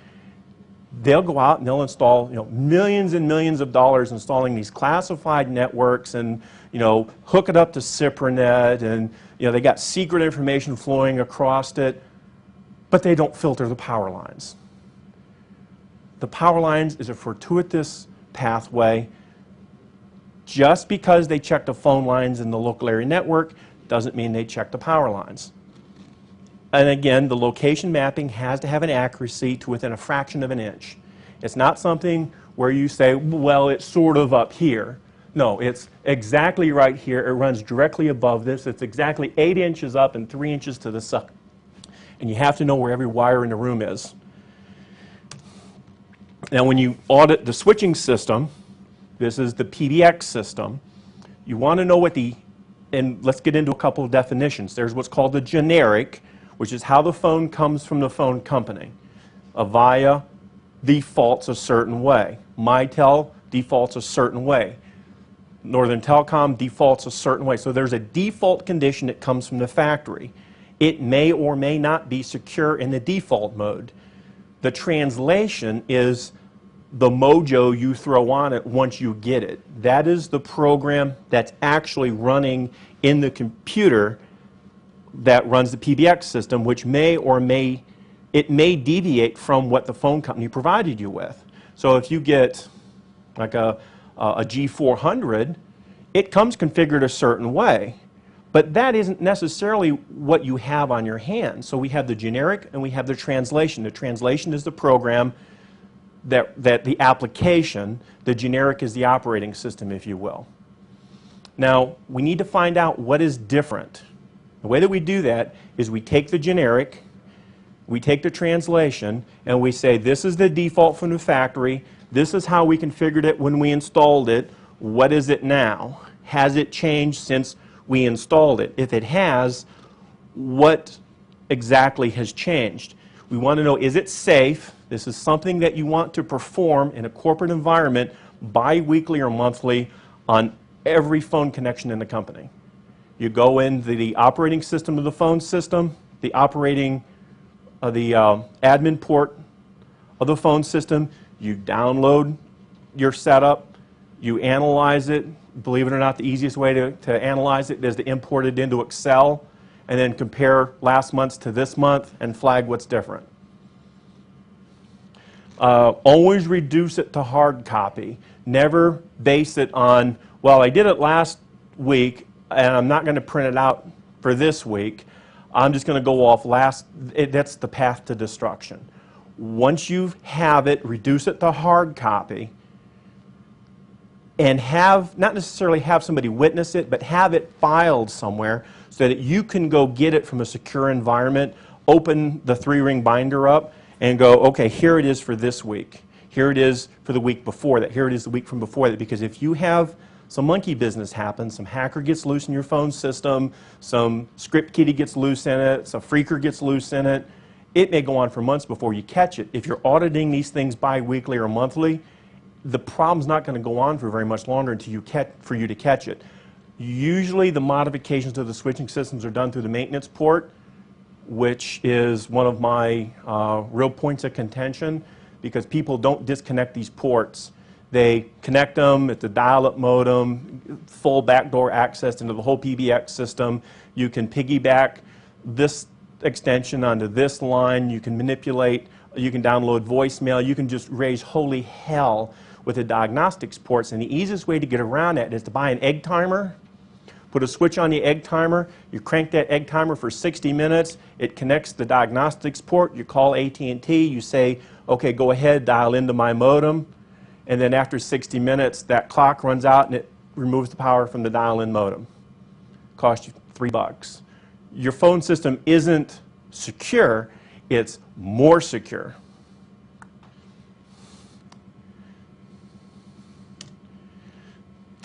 they'll go out and they'll install, millions and millions of dollars installing these classified networks and, hook it up to CiproNet and, they got secret information flowing across it, but they don't filter the power lines. The power lines is a fortuitous pathway. Just because they check the phone lines in the local area network doesn't mean they check the power lines. And again, the location mapping has to have an accuracy to within a fraction of an inch. It's not something where you say, well, it's sort of up here. No, it's exactly right here. It runs directly above this. It's exactly 8 inches up and 3 inches to the side. And you have to know where every wire in the room is. Now, when you audit the switching system, this is the PBX system, you want to know what and let's get into a couple of definitions. There's what's called the generic, which is how the phone comes from the phone company. Avaya defaults a certain way. Mitel defaults a certain way. Northern Telecom defaults a certain way. So there's a default condition that comes from the factory. It may or may not be secure in the default mode. The translation is the mojo you throw on it once you get it. That is the program that's actually running in the computer that runs the PBX system, which may deviate from what the phone company provided you with. So if you get like a G400, it comes configured a certain way, but that isn't necessarily what you have on your hand. So we have the generic and we have the translation. The translation is the program that the application, the generic is the operating system, if you will. Now, we need to find out what is different. The way that we do that is we take the generic, we take the translation, and we say this is the default from the factory, this is how we configured it when we installed it, what is it now? Has it changed since we installed it? If it has, what exactly has changed? We want to know, is it safe? This is something that you want to perform in a corporate environment, bi-weekly or monthly on every phone connection in the company. You go into the operating system of the phone system, the operating the admin port of the phone system, you download your setup, you analyze it. Believe it or not, the easiest way to analyze it is to import it into Excel and then compare last month's to this month and flag what's different. Always reduce it to hard copy. Never base it on, well, I did it last week and I'm not going to print it out for this week. I'm just going to go off that's the path to destruction. Once you have it, reduce it to hard copy and not necessarily have somebody witness it, but have it filed somewhere so that you can go get it from a secure environment, open the 3-ring binder up, and go, okay, here it is for this week. Here it is for the week before that. Here it is the week from before that. Because if you have some monkey business happen, some hacker gets loose in your phone system, some script kiddie gets loose in it, some freaker gets loose in it, it may go on for months before you catch it. If you're auditing these things bi-weekly or monthly, the problem's not going to go on for very much longer until for you to catch it. Usually the modifications to the switching systems are done through the maintenance port, which is one of my real points of contention, because people don't disconnect these ports. They connect them at the dial-up modem, full backdoor access into the whole PBX system. You can piggyback this extension onto this line. You can manipulate, you can download voicemail. You can just raise holy hell with the diagnostics ports. And the easiest way to get around that is to buy an egg timer. Put a switch on the egg timer, you crank that egg timer for 60 minutes, it connects the diagnostics port, you call AT&T, you say, okay, go ahead, dial into my modem, and then after 60 minutes, that clock runs out and it removes the power from the dial-in modem. Cost you $3. Your phone system isn't secure, it's more secure.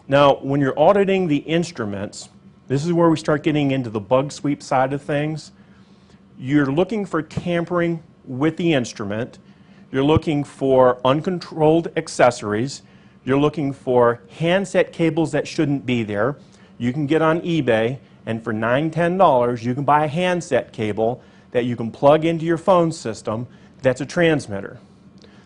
Now, when you're auditing the instruments, this is where we start getting into the bug sweep side of things. You're looking for tampering with the instrument. You're looking for uncontrolled accessories. You're looking for handset cables that shouldn't be there. You can get on eBay, and for $9, $10, you can buy a handset cable that you can plug into your phone system that's a transmitter.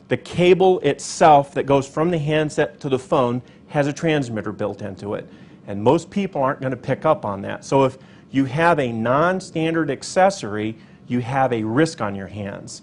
The cable itself that goes from the handset to the phone has a transmitter built into it. And most people aren't going to pick up on that. So if you have a non-standard accessory, you have a risk on your hands.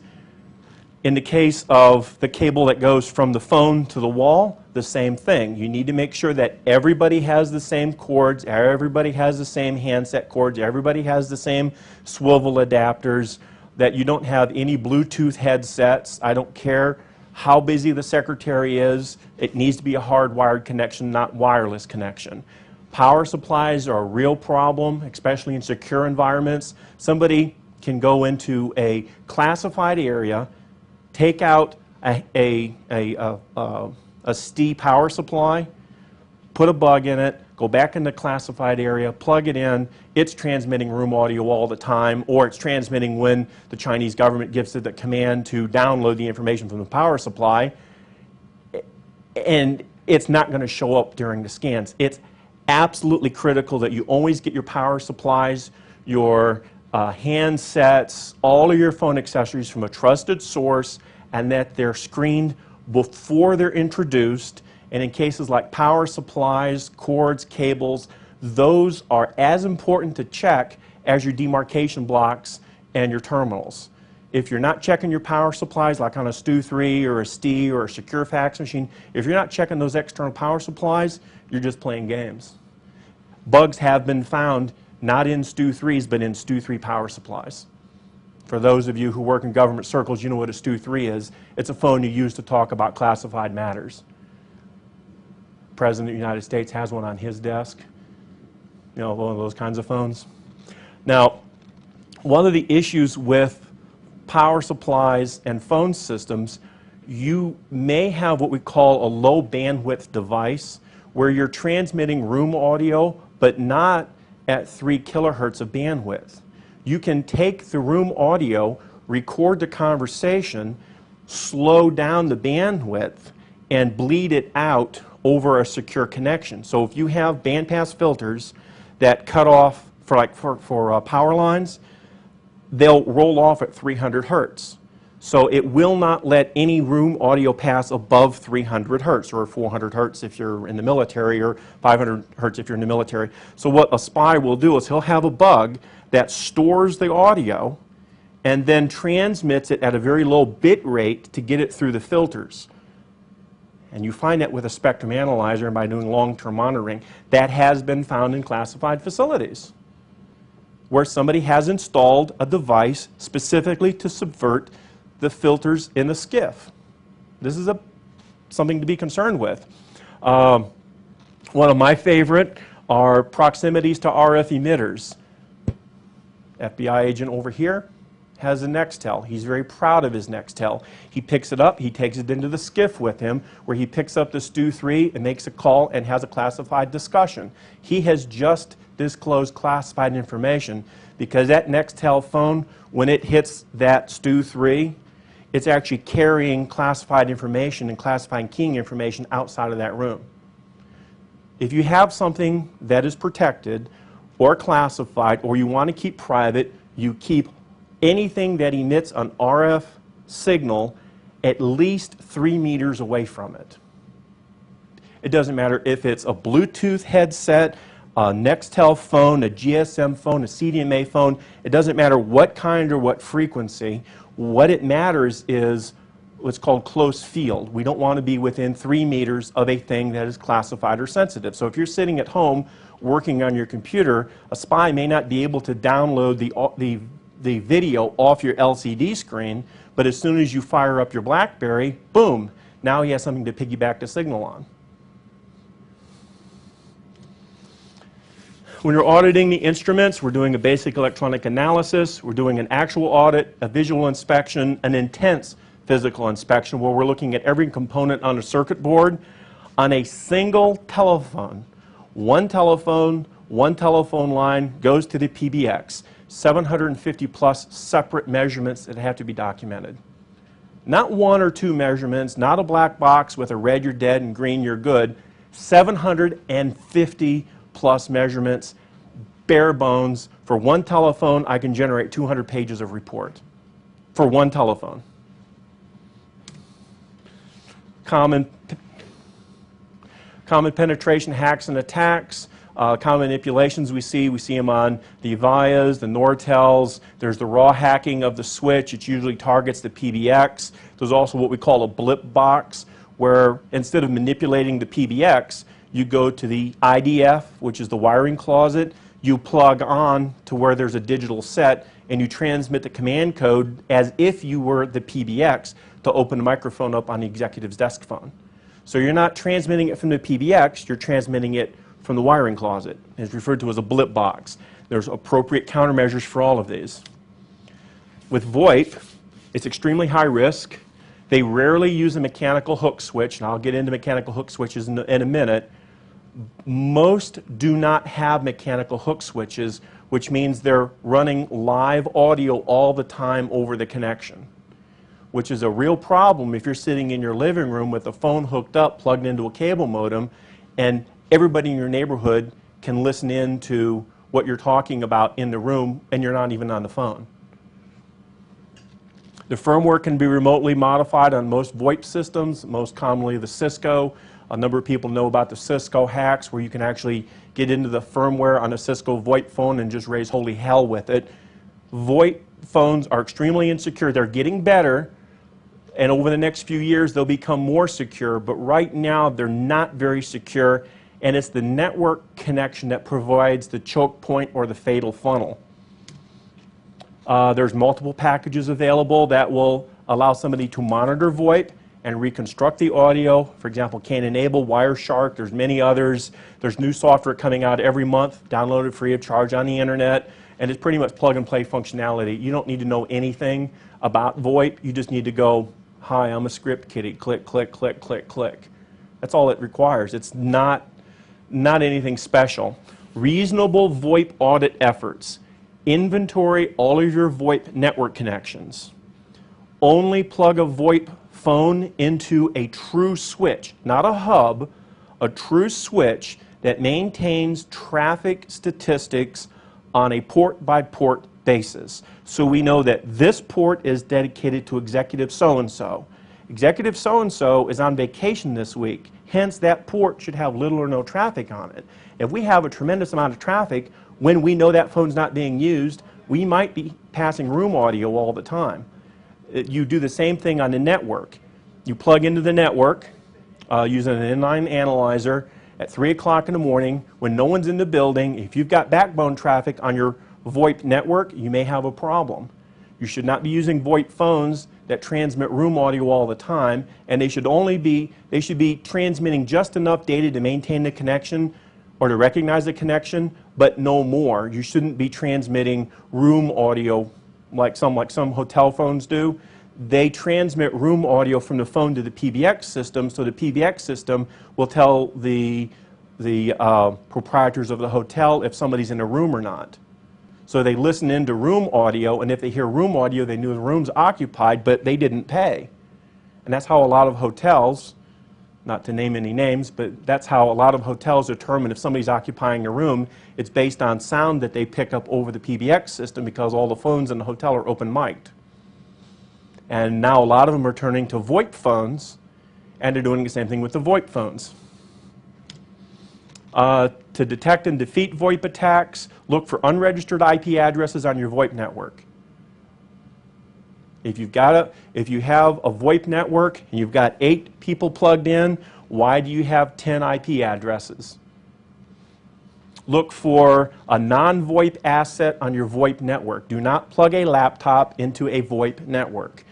In the case of the cable that goes from the phone to the wall, the same thing. You need to make sure that everybody has the same cords, everybody has the same handset cords, everybody has the same swivel adapters, that you don't have any Bluetooth headsets. I don't care how busy the secretary is, it needs to be a hardwired connection, not wireless connection. Power supplies are a real problem, especially in secure environments. Somebody can go into a classified area, take out a ST power supply, put a bug in it, go back in the classified area, plug it in, it's transmitting room audio all the time, or it's transmitting when the Chinese government gives it the command to download the information from the power supply, and it's not going to show up during the scans. It's absolutely critical that you always get your power supplies, your handsets, all of your phone accessories from a trusted source, and that they're screened before they're introduced. And in cases like power supplies, cords, cables, those are as important to check as your demarcation blocks and your terminals. If you're not checking your power supplies, like on a STU3 or a STI or a secure fax machine, if you're not checking those external power supplies, you're just playing games. Bugs have been found not in STU3s, but in STU3 power supplies. For those of you who work in government circles, you know what a STU3 is. It's a phone you use to talk about classified matters. The President of the United States has one on his desk. You know, one of those kinds of phones. Now, one of the issues with power supplies and phone systems, you may have what we call a low bandwidth device where you're transmitting room audio but not at 3 kilohertz of bandwidth. You can take the room audio, record the conversation, slow down the bandwidth, and bleed it out over a secure connection. So if you have bandpass filters that cut off for power lines, they'll roll off at 300 hertz. So it will not let any room audio pass above 300 hertz, or 400 hertz if you're in the military, or 500 hertz if you're in the military. So what a spy will do is he'll have a bug that stores the audio and then transmits it at a very low bit rate to get it through the filters. And you find that with a spectrum analyzer and by doing long-term monitoring. That has been found in classified facilities, where somebody has installed a device specifically to subvert the filters in the SCIF. This is something to be concerned with. One of my favorite are proximities to RF emitters. FBI agent over here has a Nextel. He's very proud of his Nextel. He picks it up, he takes it into the SCIF with him, where he picks up the STU-3 and makes a call and has a classified discussion. He has just disclosed classified information because that Nextel phone, when it hits that STU-3, it's actually carrying classified information and classifying keying information outside of that room. If you have something that is protected or classified, or you want to keep private, you keep anything that emits an RF signal at least 3 meters away from it. It doesn't matter if it's a Bluetooth headset, a Nextel phone, a GSM phone, a CDMA phone. It doesn't matter what kind or what frequency. What it matters is what's called close field. We don't want to be within 3 meters of a thing that is classified or sensitive. So if you're sitting at home working on your computer, a spy may not be able to download the video off your LCD screen, but as soon as you fire up your BlackBerry, boom, now he has something to piggyback the signal on. When you're auditing the instruments, we're doing a basic electronic analysis, we're doing an actual audit, a visual inspection, an intense physical inspection where we're looking at every component on a circuit board on a single telephone. One telephone line goes to the PBX. 750 plus separate measurements that have to be documented. Not 1 or 2 measurements, not a black box with a red you're dead and green you're good. 750 plus measurements, bare bones. For one telephone, I can generate 200 pages of report. For one telephone. Common penetration hacks and attacks. Common manipulations we see them on the Avias, the Nortels. There's the raw hacking of the switch. It usually targets the PBX. There's also what we call a blip box, where instead of manipulating the PBX, you go to the IDF, which is the wiring closet. You plug on to where there's a digital set, and you transmit the command code as if you were the PBX to open the microphone up on the executive's desk phone. So you're not transmitting it from the PBX, you're transmitting it from the wiring closet. It's referred to as a blip box. There's appropriate countermeasures for all of these. With VoIP, it's extremely high risk. They rarely use a mechanical hook switch, and I'll get into mechanical hook switches in a minute. Most do not have mechanical hook switches, which means they're running live audio all the time over the connection, which is a real problem if you're sitting in your living room with a phone hooked up, plugged into a cable modem, and everybody in your neighborhood can listen in to what you're talking about in the room, and you're not even on the phone. The firmware can be remotely modified on most VoIP systems, most commonly the Cisco. A number of people know about the Cisco hacks, where you can actually get into the firmware on a Cisco VoIP phone and just raise holy hell with it. VoIP phones are extremely insecure. They're getting better, and over the next few years they'll become more secure, but right now they're not very secure, and it's the network connection that provides the choke point or the fatal funnel. There's multiple packages available that will allow somebody to monitor VoIP and reconstruct the audio. For example, Can Enable, Wireshark, there's many others. There's new software coming out every month, downloaded free of charge on the internet, and it's pretty much plug and play functionality. You don't need to know anything about VoIP. You just need to go, hi, I'm a script kiddie, click, click, click, click, click. That's all it requires. It's not anything special. Reasonable VoIP audit efforts. Inventory all of your VoIP network connections. Only plug a VoIP phone into a true switch, not a hub, a true switch that maintains traffic statistics on a port-by-port basis. So we know that this port is dedicated to executive so-and-so. Executive so-and-so is on vacation this week, hence that port should have little or no traffic on it. If we have a tremendous amount of traffic, when we know that phone's not being used, we might be passing room audio all the time. You do the same thing on the network. You plug into the network using an inline analyzer at 3 o'clock in the morning when no one's in the building. If you've got backbone traffic on your VoIP network, you may have a problem. You should not be using VoIP phones that transmit room audio all the time, and they should be transmitting just enough data to maintain the connection or to recognize the connection, but no more. You shouldn't be transmitting room audio like some hotel phones do. They transmit room audio from the phone to the PBX system, so the PBX system will tell the proprietors of the hotel if somebody's in a room or not. So they listen into room audio, and if they hear room audio, they knew the room's occupied, but they didn't pay. And that's how a lot of hotels, not to name any names, but that's how a lot of hotels determine if somebody's occupying a room. It's based on sound that they pick up over the PBX system because all the phones in the hotel are open-mic'd. And now a lot of them are turning to VoIP phones, and they're doing the same thing with the VoIP phones. To detect and defeat VoIP attacks, look for unregistered IP addresses on your VoIP network. If you have a VoIP network and you've got 8 people plugged in, why do you have 10 IP addresses? Look for a non-VoIP asset on your VoIP network. Do not plug a laptop into a VoIP network.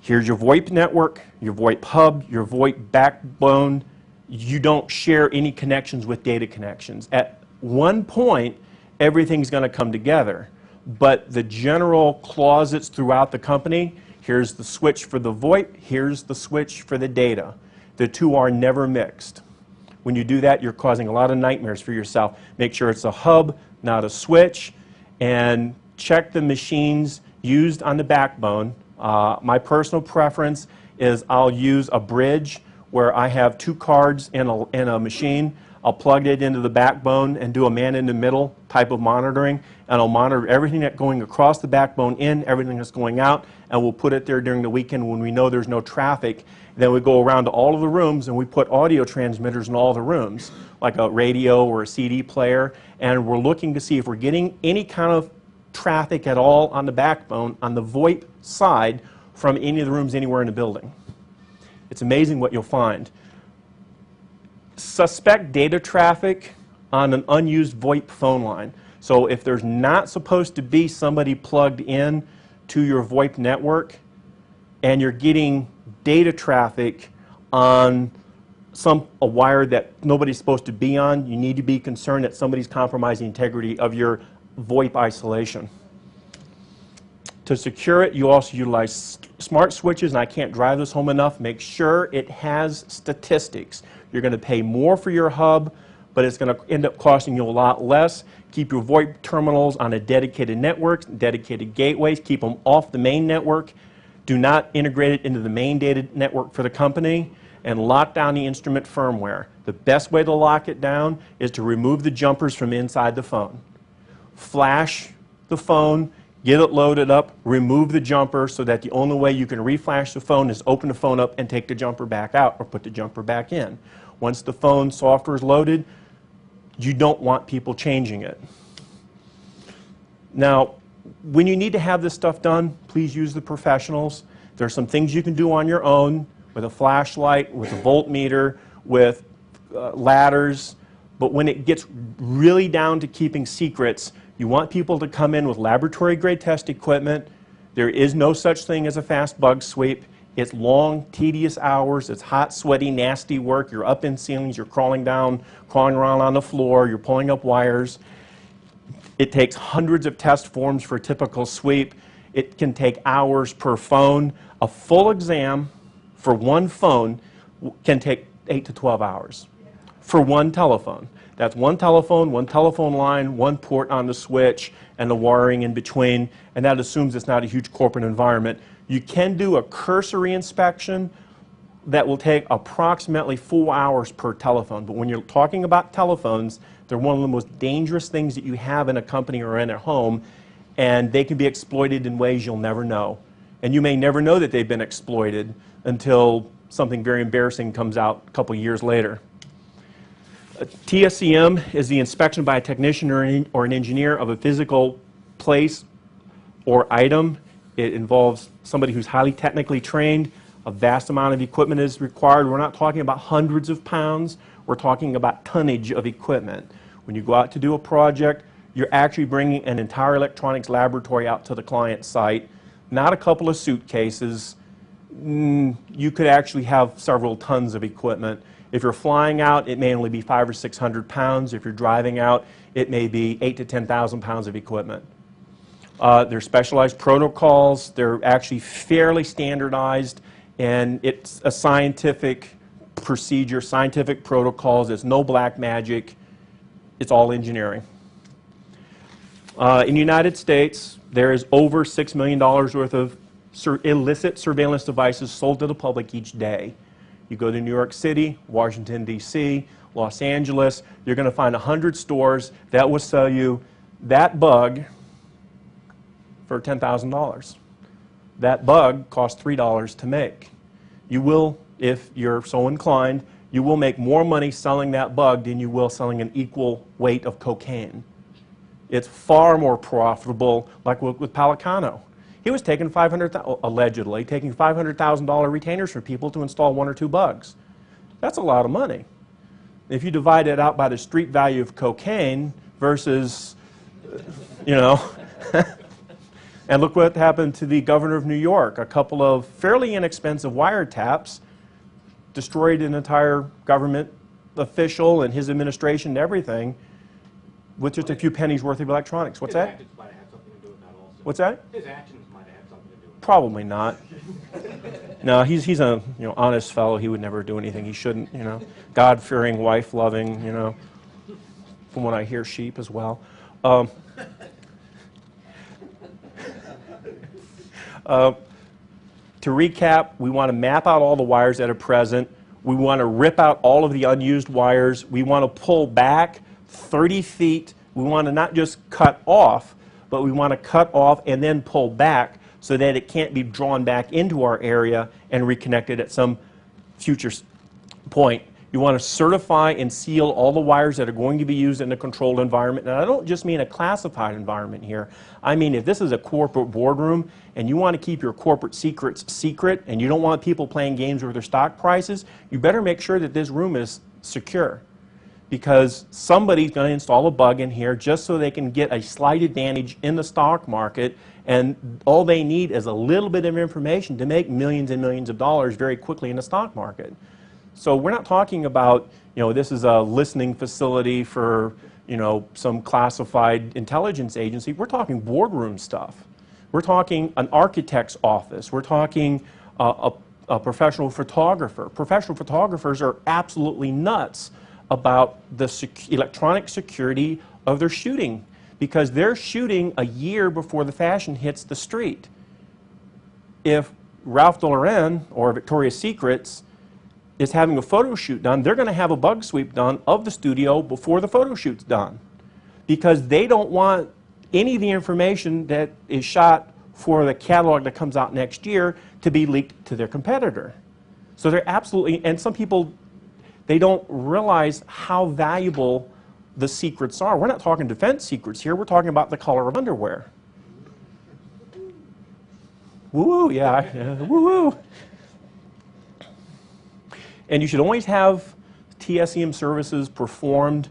Here's your VoIP network, your VoIP hub, your VoIP backbone. You don't share any connections with data connections. At one point, everything's going to come together. But the general closets throughout the company, here's the switch for the VoIP, here's the switch for the data. The two are never mixed. When you do that, you're causing a lot of nightmares for yourself. Make sure it's a hub, not a switch, and check the machines used on the backbone. My personal preference is I'll use a bridge where I have 2 cards in a machine. I'll plug it into the backbone and do a man-in-the-middle type of monitoring, and I'll monitor everything that's going across the backbone in, everything that's going out, and we'll put it there during the weekend when we know there's no traffic. Then we go around to all of the rooms and we put audio transmitters in all the rooms, like a radio or a CD player, and we're looking to see if we're getting any kind of traffic at all on the backbone, on the VoIP side, from any of the rooms anywhere in the building. It's amazing what you'll find. Suspect data traffic on an unused VoIP phone line. So if there's not supposed to be somebody plugged in to your VoIP network and you're getting data traffic on a wire that nobody's supposed to be on, you need to be concerned that somebody's compromising the integrity of your VoIP isolation. To secure it, you also utilize smart switches, and I can't drive this home enough. Make sure it has statistics. You're going to pay more for your hub, but it's going to end up costing you a lot less. Keep your VoIP terminals on a dedicated network, dedicated gateways. Keep them off the main network. Do not integrate it into the main data network for the company, and lock down the instrument firmware. The best way to lock it down is to remove the jumpers from inside the phone. Flash the phone, get it loaded up, remove the jumper so that the only way you can reflash the phone is open the phone up and take the jumper back out or put the jumper back in. Once the phone software is loaded, you don't want people changing it. Now, when you need to have this stuff done, please use the professionals. There are some things you can do on your own with a flashlight, with a voltmeter, with ladders, but when it gets really down to keeping secrets, you want people to come in with laboratory-grade test equipment. There is no such thing as a fast bug sweep. It's long, tedious hours. It's hot, sweaty, nasty work. You're up in ceilings. You're crawling down, crawling around on the floor. You're pulling up wires. It takes hundreds of test forms for a typical sweep. It can take hours per phone. A full exam for one phone can take 8 to 12 hours for one telephone. That's one telephone line, one port on the switch, and the wiring in between, and that assumes it's not a huge corporate environment. You can do a cursory inspection that will take approximately 4 hours per telephone, but when you're talking about telephones, they're one of the most dangerous things that you have in a company or in a home, and they can be exploited in ways you'll never know. And you may never know that they've been exploited until something very embarrassing comes out a couple years later. TSCM is the inspection by a technician or an engineer of a physical place or item. It involves somebody who's highly technically trained. A vast amount of equipment is required. We're not talking about hundreds of pounds. We're talking about tonnage of equipment. When you go out to do a project, you're actually bringing an entire electronics laboratory out to the client site, not a couple of suitcases. You could actually have several tons of equipment. If you're flying out, it may only be 500 or 600 pounds. If you're driving out, it may be 8,000 to 10,000 pounds of equipment. There's specialized protocols. They're actually fairly standardized, and it's a scientific procedure, scientific protocols. It's no black magic. It's all engineering. In the United States, there is over $6 million worth of illicit surveillance devices sold to the public each day. You go to New York City, Washington, D.C., Los Angeles, you're going to find 100 stores that will sell you that bug for $10,000. That bug costs $3 to make. You will, if you're so inclined, you will make more money selling that bug than you will selling an equal weight of cocaine. It's far more profitable, like with Pelicano. He was taking allegedly taking $500,000 retainers from people to install 1 or 2 bugs. That's a lot of money. If you divide it out by the street value of cocaine versus, you know, and look what happened to the governor of New York. A couple of fairly inexpensive wiretaps destroyed an entire government official and his administration and everything with just a few pennies worth of electronics. What's that? His actions might have had something to do with that also. What's that? His actions might have had something to do with that. Probably not. No, he's a honest fellow. He would never do anything he shouldn't. God-fearing, wife-loving. From what I hear, sheep as well. To recap, we want to map out all the wires that are present. We want to rip out all of the unused wires. We want to pull back 30 feet. We want to not just cut off, but we want to cut off and then pull back so that it can't be drawn back into our area and reconnected at some future point. You want to certify and seal all the wires that are going to be used in a controlled environment. And I don't just mean a classified environment here. I mean, if this is a corporate boardroom and you want to keep your corporate secrets secret and you don't want people playing games with their stock prices, you better make sure that this room is secure. Because somebody's going to install a bug in here just so they can get a slight advantage in the stock market, and all they need is a little bit of information to make millions and millions of dollars very quickly in the stock market. So we're not talking about, this is a listening facility for, some classified intelligence agency. We're talking boardroom stuff. We're talking an architect's office. We're talking a professional photographer. Professional photographers are absolutely nuts about the electronic security of their shooting, because they're shooting a year before the fashion hits the street. If Ralph Lauren or Victoria's Secrets is having a photo shoot done, they're going to have a bug sweep done of the studio before the photo shoot's done, because they don't want any of the information that is shot for the catalog that comes out next year to be leaked to their competitor. So they're absolutely, and some people, they don't realize how valuable the secrets are. We're not talking defense secrets here. We're talking about the color of underwear. Woo-woo, yeah, woo-woo. And you should always have TSCM services performed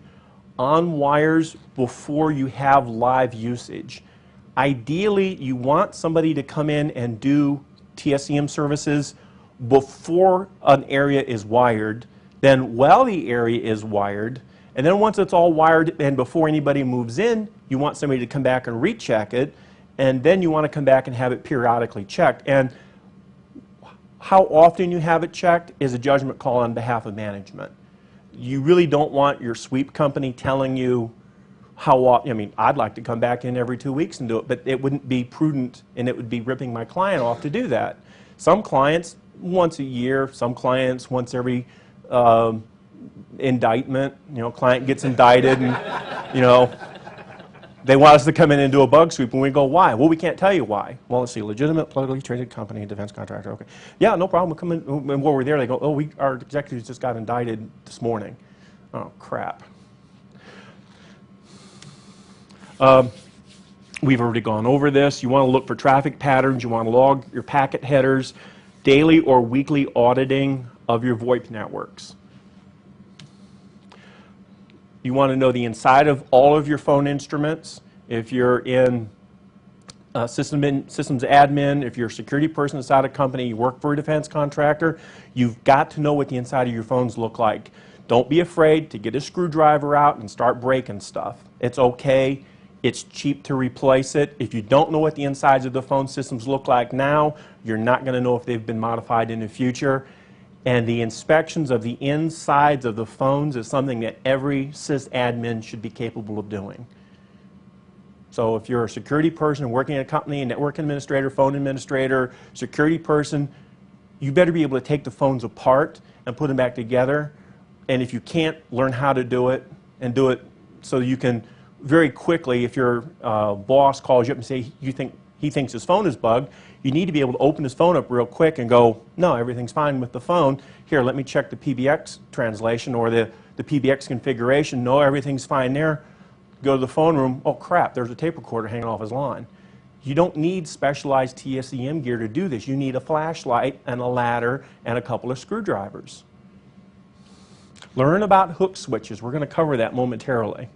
on wires before you have live usage. Ideally, you want somebody to come in and do TSCM services before an area is wired, then while the area is wired, and then once it's all wired and before anybody moves in, you want somebody to come back and recheck it, and then you want to come back and have it periodically checked. And how often you have it checked is a judgment call on behalf of management. You really don't want your sweep company telling you how often. I mean, I'd like to come back in every 2 weeks and do it, but it wouldn't be prudent, and it would be ripping my client off to do that. Some clients once a year, some clients once every indictment. You know, client gets indicted, and you know, they want us to come in and do a bug sweep, and we go, why? Well, we can't tell you why. Well, let's see, legitimate, publicly traded company, defense contractor, okay. Yeah, no problem, we'll come in, and while we're there, they go, oh, our executives just got indicted this morning. Oh, crap. We've already gone over this. You want to look for traffic patterns, you want to log your packet headers, daily or weekly auditing of your VoIP networks. You want to know the inside of all of your phone instruments. If you're in systems admin, if you're a security person inside a company, you work for a defense contractor, you've got to know what the inside of your phones look like. Don't be afraid to get a screwdriver out and start breaking stuff. It's okay. It's cheap to replace it. If you don't know what the insides of the phone systems look like now, you're not going to know if they've been modified in the future. And the inspections of the insides of the phones is something that every sysadmin should be capable of doing. So if you're a security person working at a company, a network administrator, phone administrator, security person, you better be able to take the phones apart and put them back together. And if you can't, learn how to do it, and do it so you can very quickly, if your boss calls you up and say he thinks his phone is bugged, you need to be able to open his phone up real quick and go, no, everything's fine with the phone. Here, let me check the PBX translation or the PBX configuration. No, everything's fine there. Go to the phone room. Oh, crap, there's a tape recorder hanging off his line. You don't need specialized TSEM gear to do this. You need a flashlight and a ladder and a couple of screwdrivers. Learn about hook switches. We're going to cover that momentarily.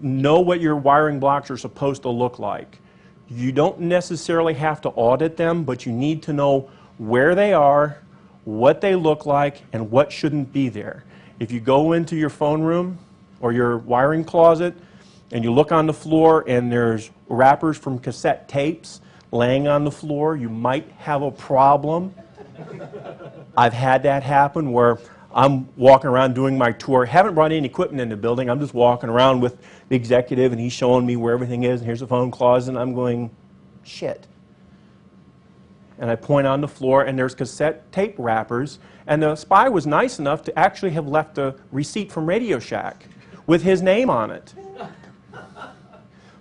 Know what your wiring blocks are supposed to look like. You don't necessarily have to audit them, but you need to know where they are, what they look like, and what shouldn't be there. If you go into your phone room or your wiring closet and you look on the floor and there's wrappers from cassette tapes laying on the floor, you might have a problem. I've had that happen where I'm walking around doing my tour, haven't brought any equipment in the building, I'm just walking around with the executive and he's showing me where everything is, and here's the phone closet, and I'm going, shit. And I point on the floor and there's cassette tape wrappers, and the spy was nice enough to actually have left a receipt from Radio Shack with his name on it.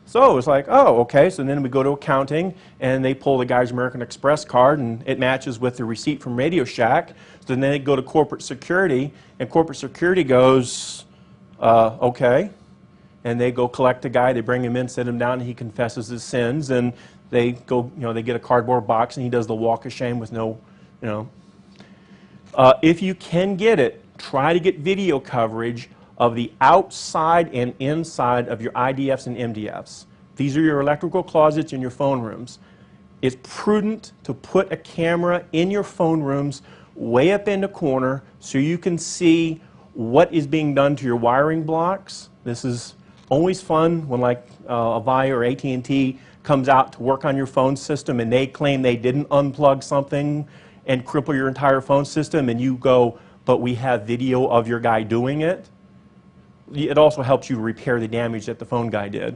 So it was like, oh, okay, so then we go to accounting, and they pull the guy's American Express card, and it matches with the receipt from Radio Shack. So then they go to corporate security, and corporate security goes, okay. And they go collect the guy, they bring him in, sit him down, and he confesses his sins, and they go, you know, they get a cardboard box, and he does the walk of shame with no, you know. If you can get it, try to get video coverage of the outside and inside of your IDFs and MDFs. These are your electrical closets in your phone rooms. It's prudent to put a camera in your phone rooms way up in the corner so you can see what is being done to your wiring blocks. This is always fun when like Avaya or AT&T comes out to work on your phone system and they claim they didn't unplug something and cripple your entire phone system, and you go, but we have video of your guy doing it. It also helps you repair the damage that the phone guy did.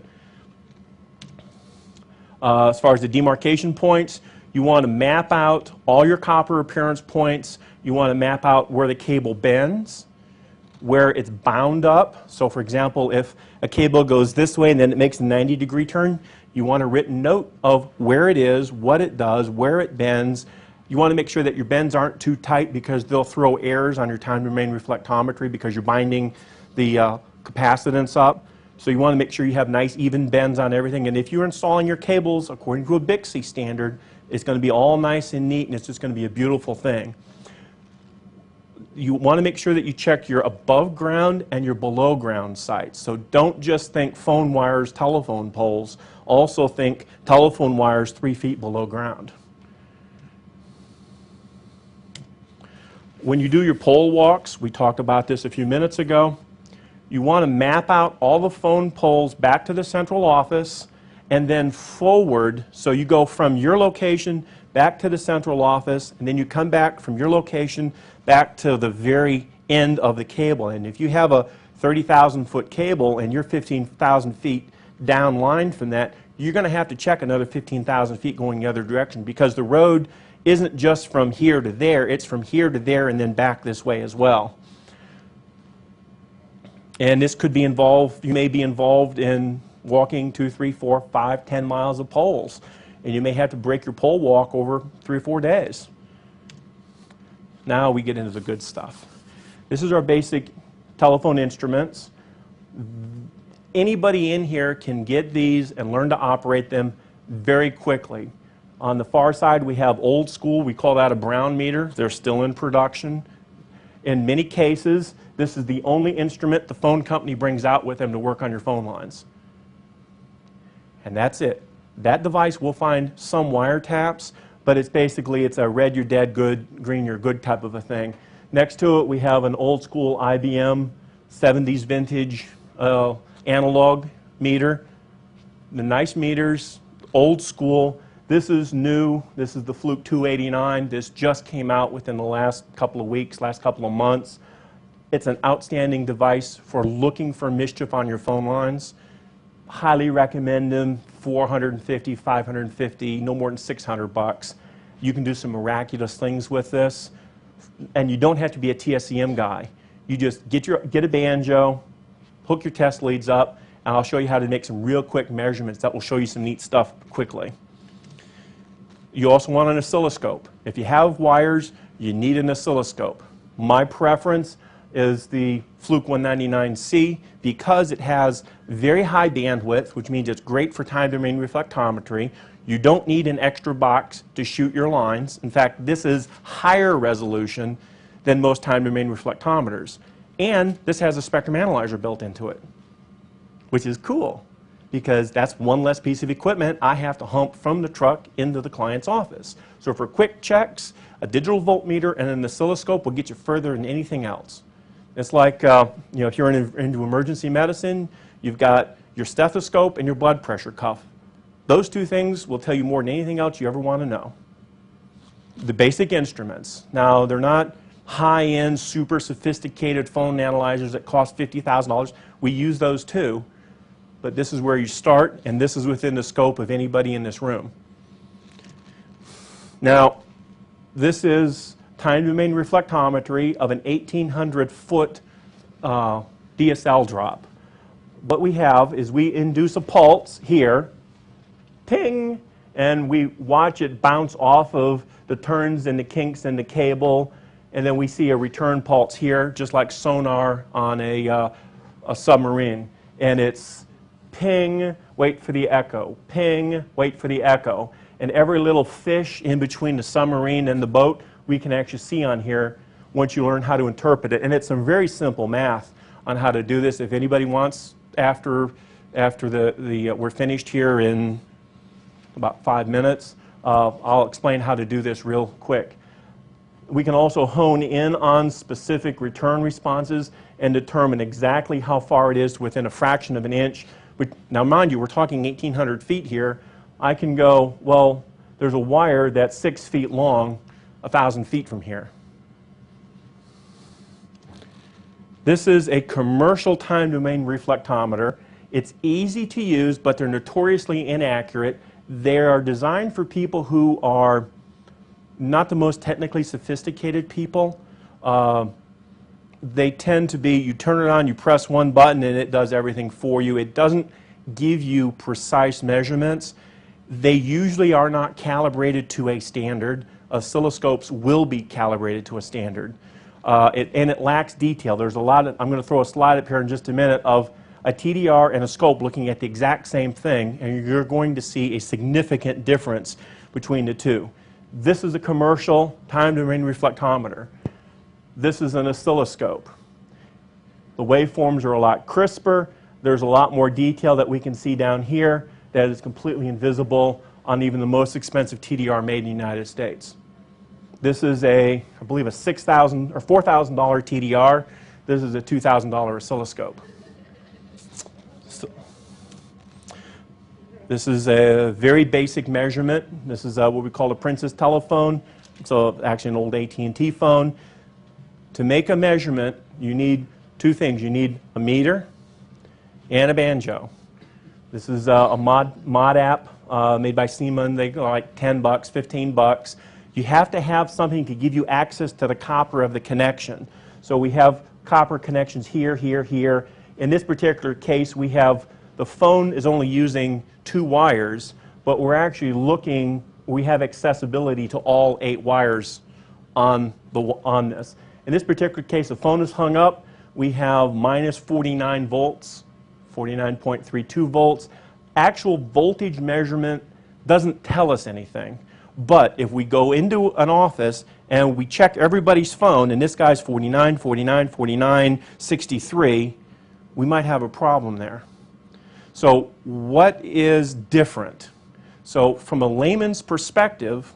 As far as the demarcation points, you want to map out all your copper appearance points. You want to map out where the cable bends, where it's bound up. So for example, if a cable goes this way and then it makes a 90-degree turn, you want a written note of where it is, what it does, where it bends. You want to make sure that your bends aren't too tight because they'll throw errors on your time domain reflectometry because you're binding the capacitance up. So you want to make sure you have nice even bends on everything. And if you're installing your cables according to a Bixby standard, it's going to be all nice and neat, and it's just going to be a beautiful thing. You want to make sure that you check your above ground and your below ground sites. So don't just think phone wires, telephone poles. Also think telephone wires 3 feet below ground. When you do your pole walks, we talked about this a few minutes ago, you want to map out all the phone poles back to the central office and then forward, so you go from your location back to the central office, and then you come back from your location back to the very end of the cable. And if you have a 30,000-foot cable and you're 15,000 feet downline from that, you're going to have to check another 15,000 feet going the other direction, because the road isn't just from here to there, it's from here to there and then back this way as well. And this could be involved, you may be involved in walking 2, 3, 4, 5, 10 miles of poles. And you may have to break your pole walk over 3 or 4 days. Now we get into the good stuff. This is our basic telephone instruments. Anybody in here can get these and learn to operate them very quickly. On the far side we have old school, we call that a Brown meter. They're still in production. In many cases, this is the only instrument the phone company brings out with them to work on your phone lines. And that's it. That device will find some wiretaps, but it's basically, it's a red you're dead, good, green you're good type of a thing. Next to it we have an old school IBM 70s vintage analog meter. The nice meters, old school. This is new. This is the Fluke 289. This just came out within the last couple of weeks, last couple of months. It's an outstanding device for looking for mischief on your phone lines. Highly recommend them. 450, 550, no more than 600 bucks. You can do some miraculous things with this, and you don't have to be a TSCM guy. You just get a banjo, hook your test leads up, and I'll show you how to make some real quick measurements that will show you some neat stuff quickly. You also want an oscilloscope. If you have wires, you need an oscilloscope. My preference is the Fluke 199C because it has very high bandwidth, which means it's great for time domain reflectometry. You don't need an extra box to shoot your lines. In fact, this is higher resolution than most time domain reflectometers. And this has a spectrum analyzer built into it, which is cool because that's one less piece of equipment I have to hump from the truck into the client's office. So for quick checks, a digital voltmeter and an oscilloscope will get you further than anything else. It's like, if you're into emergency medicine, you've got your stethoscope and your blood pressure cuff. Those two things will tell you more than anything else you ever want to know. The basic instruments. Now, they're not high-end, super sophisticated phone analyzers that cost $50,000. We use those too, but this is where you start, and this is within the scope of anybody in this room. Now, this is time domain reflectometry of an 1,800-foot DSL drop. What we have is we induce a pulse here, ping, and we watch it bounce off of the turns and the kinks in the cable, and then we see a return pulse here, just like sonar on a submarine. And it's ping, wait for the echo, ping, wait for the echo. And every little fish in between the submarine and the boat, we can actually see on here once you learn how to interpret it. And it's some very simple math on how to do this. If anybody wants, after we're finished here in about 5 minutes, I'll explain how to do this real quick. We can also hone in on specific return responses and determine exactly how far it is within a fraction of an inch. Now mind you, we're talking 1,800 feet here. I can go, well, there's a wire that's 6 feet long, 1,000 feet from here. This is a commercial time domain reflectometer. It's easy to use, but they're notoriously inaccurate. They are designed for people who are not the most technically sophisticated people. They tend to be, you turn it on, you press one button, and it does everything for you. It doesn't give you precise measurements. They usually are not calibrated to a standard. Oscilloscopes will be calibrated to a standard. And it lacks detail. There's a lot of, I'm going to throw a slide up here in just a minute of a TDR and a scope looking at the exact same thing, and you're going to see a significant difference between the two. This is a commercial time domain reflectometer. This is an oscilloscope. The waveforms are a lot crisper. There's a lot more detail that we can see down here that is completely invisible on even the most expensive TDR made in the United States. This is I believe a $6,000 or $4,000 TDR. This is a $2,000 oscilloscope. So, This is a very basic measurement. This is what we call a Princess telephone. So actually an old AT&T phone. To make a measurement, you need two things. You need a meter and a banjo. This is a mod app made by Siemens. They go like 10 bucks, 15 bucks. You have to have something to give you access to the copper of the connection. So we have copper connections here, here, here. In this particular case, we have the phone is only using 2 wires, but we're actually looking, we have accessibility to all 8 wires on this. In this particular case, the phone is hung up. We have minus 49 volts, 49.32 volts. Actual voltage measurement doesn't tell us anything. But if we go into an office and we check everybody's phone, and this guy's 49, 49, 49, 63, we might have a problem there. So what is different? So from a layman's perspective,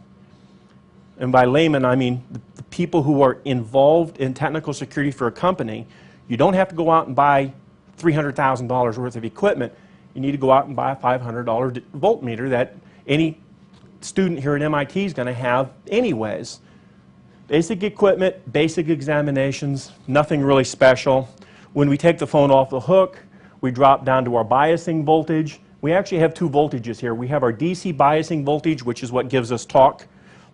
and by layman I mean the people who are involved in technical security for a company, you don't have to go out and buy $300,000 worth of equipment. You need to go out and buy a $500 voltmeter that any student here at MIT is going to have anyways. Basic equipment, basic examinations, nothing really special. When we take the phone off the hook, we drop down to our biasing voltage. We actually have 2 voltages here. We have our DC biasing voltage, which is what gives us talk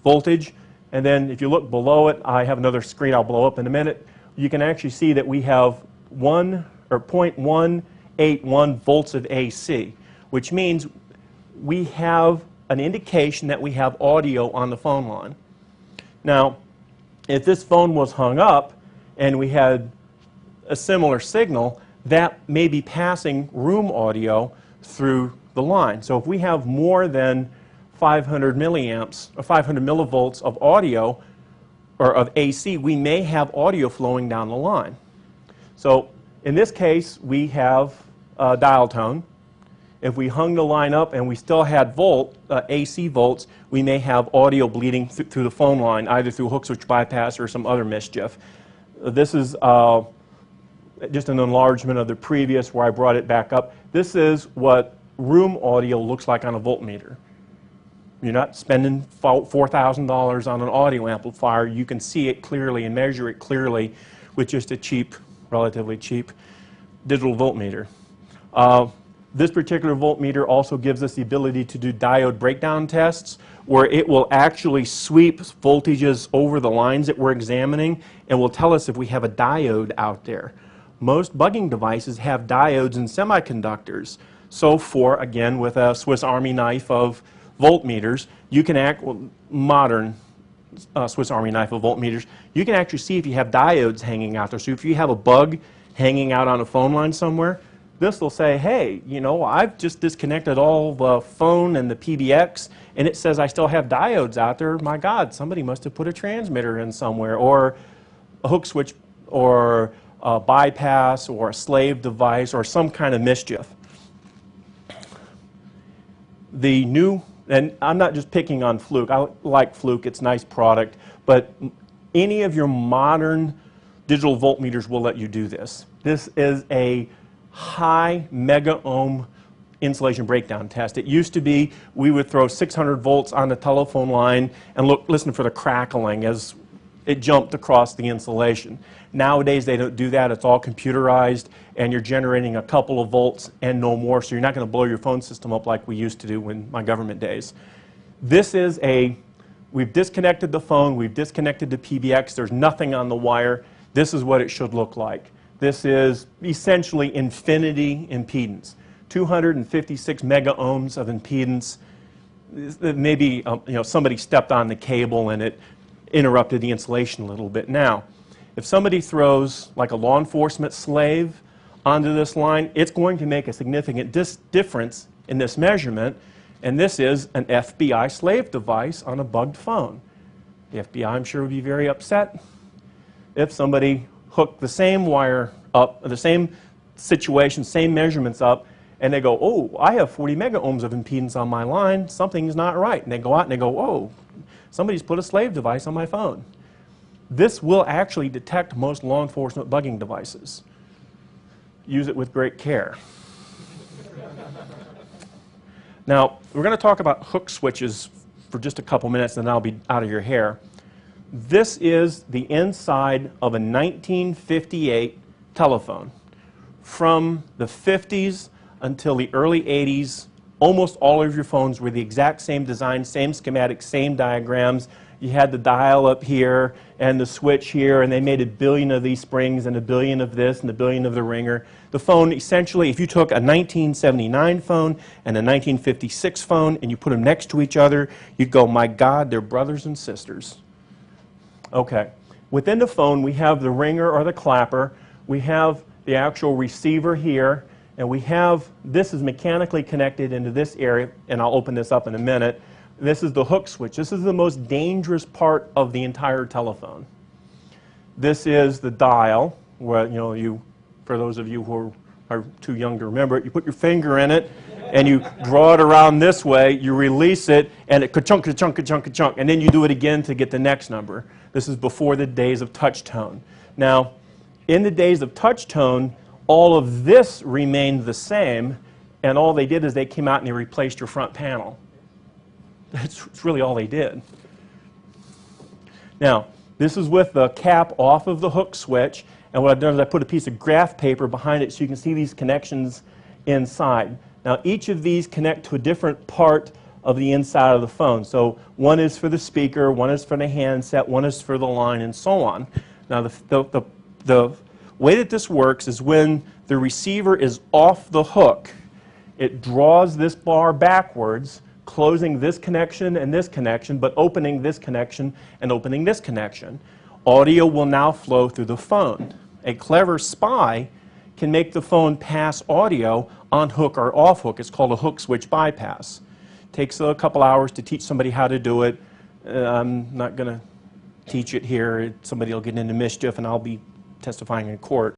voltage. And then if you look below it, I have another screen I'll blow up in a minute. You can actually see that we have 0.181 volts of AC, which means we have an indication that we have audio on the phone line. Now, if this phone was hung up and we had a similar signal, that may be passing room audio through the line. So if we have more than 500 milliamps or 500 millivolts of audio or of AC, we may have audio flowing down the line. So in this case, we have dial tone. If we hung the line up and we still had AC volts, we may have audio bleeding through the phone line, either through hook switch bypass or some other mischief. This is just an enlargement of the previous where I brought it back up. This is what room audio looks like on a voltmeter. You're not spending $4,000 on an audio amplifier. You can see it clearly and measure it clearly with just a cheap, relatively cheap digital voltmeter. This particular voltmeter also gives us the ability to do diode breakdown tests where it will actually sweep voltages over the lines that we're examining and will tell us if we have a diode out there. Most bugging devices have diodes and semiconductors. So for, again, with a Swiss Army knife of voltmeters, you can modern Swiss Army knife of voltmeters, you can actually see if you have diodes hanging out there. So if you have a bug hanging out on a phone line somewhere, this will say, hey, you know, I've just disconnected all the phone and the PBX, and it says I still have diodes out there. My God, somebody must have put a transmitter in somewhere, or a hook switch, or a bypass, or a slave device, or some kind of mischief. The new, and I'm not just picking on Fluke. I like Fluke. It's a nice product. But any of your modern digital voltmeters will let you do this. This is a high mega ohm insulation breakdown test. It used to be we would throw 600 volts on the telephone line and listen for the crackling as it jumped across the insulation. Nowadays they don't do that. It's all computerized and you're generating a couple of volts and no more, so you're not going to blow your phone system up like we used to do in my government days. This is we've disconnected the phone, we've disconnected the PBX, there's nothing on the wire. This is what it should look like. This is essentially infinity impedance, 256 mega ohms of impedance. Maybe somebody stepped on the cable and it interrupted the insulation a little bit. Now, if somebody throws like a law enforcement slave onto this line, it's going to make a significant difference in this measurement, and this is an FBI slave device on a bugged phone. The FBI, I'm sure, would be very upset if somebody hooked the same wire up, the same situation, same measurements up, and they go, oh, I have 40 mega ohms of impedance on my line, something's not right. And they go out and they go, oh, somebody's put a slave device on my phone. This will actually detect most law enforcement bugging devices. Use it with great care. Now, we're going to talk about hook switches for just a couple minutes, and then I'll be out of your hair. This is the inside of a 1958 telephone. From the 50s until the early 80s, almost all of your phones were the exact same design, same schematics, same diagrams. You had the dial up here and the switch here, and they made a billion of these springs and a billion of this and a billion of the ringer. The phone, essentially, if you took a 1979 phone and a 1956 phone and you put them next to each other, you'd go, my God, they're brothers and sisters. Okay. Within the phone, we have the ringer or the clapper. We have the actual receiver here, and we have, this is mechanically connected into this area, and I'll open this up in a minute. This is the hook switch. This is the most dangerous part of the entire telephone. This is the dial, where, for those of you who are too young to remember it, you put your finger in it, and you draw it around this way, you release it, and it ka-chunk, ka-chunk, ka-chunk, ka-chunk, and then you do it again to get the next number. This is before the days of touch tone. Now, in the days of touch tone, all of this remained the same, and all they did is they came out and they replaced your front panel. That's really all they did. Now, this is with the cap off of the hook switch, and what I've done is I put a piece of graph paper behind it so you can see these connections inside. Now, each of these connect to a different part of the inside of the phone. So one is for the speaker, one is for the handset, one is for the line, and so on. Now, the way that this works is when the receiver is off the hook, it draws this bar backwards, closing this connection and this connection, but opening this connection and opening this connection. Audio will now flow through the phone. A clever spy can make the phone pass audio on hook or off hook. It's called a hook switch bypass. Takes a couple hours to teach somebody how to do it. I'm not going to teach it here. Somebody will get into mischief and I'll be testifying in court.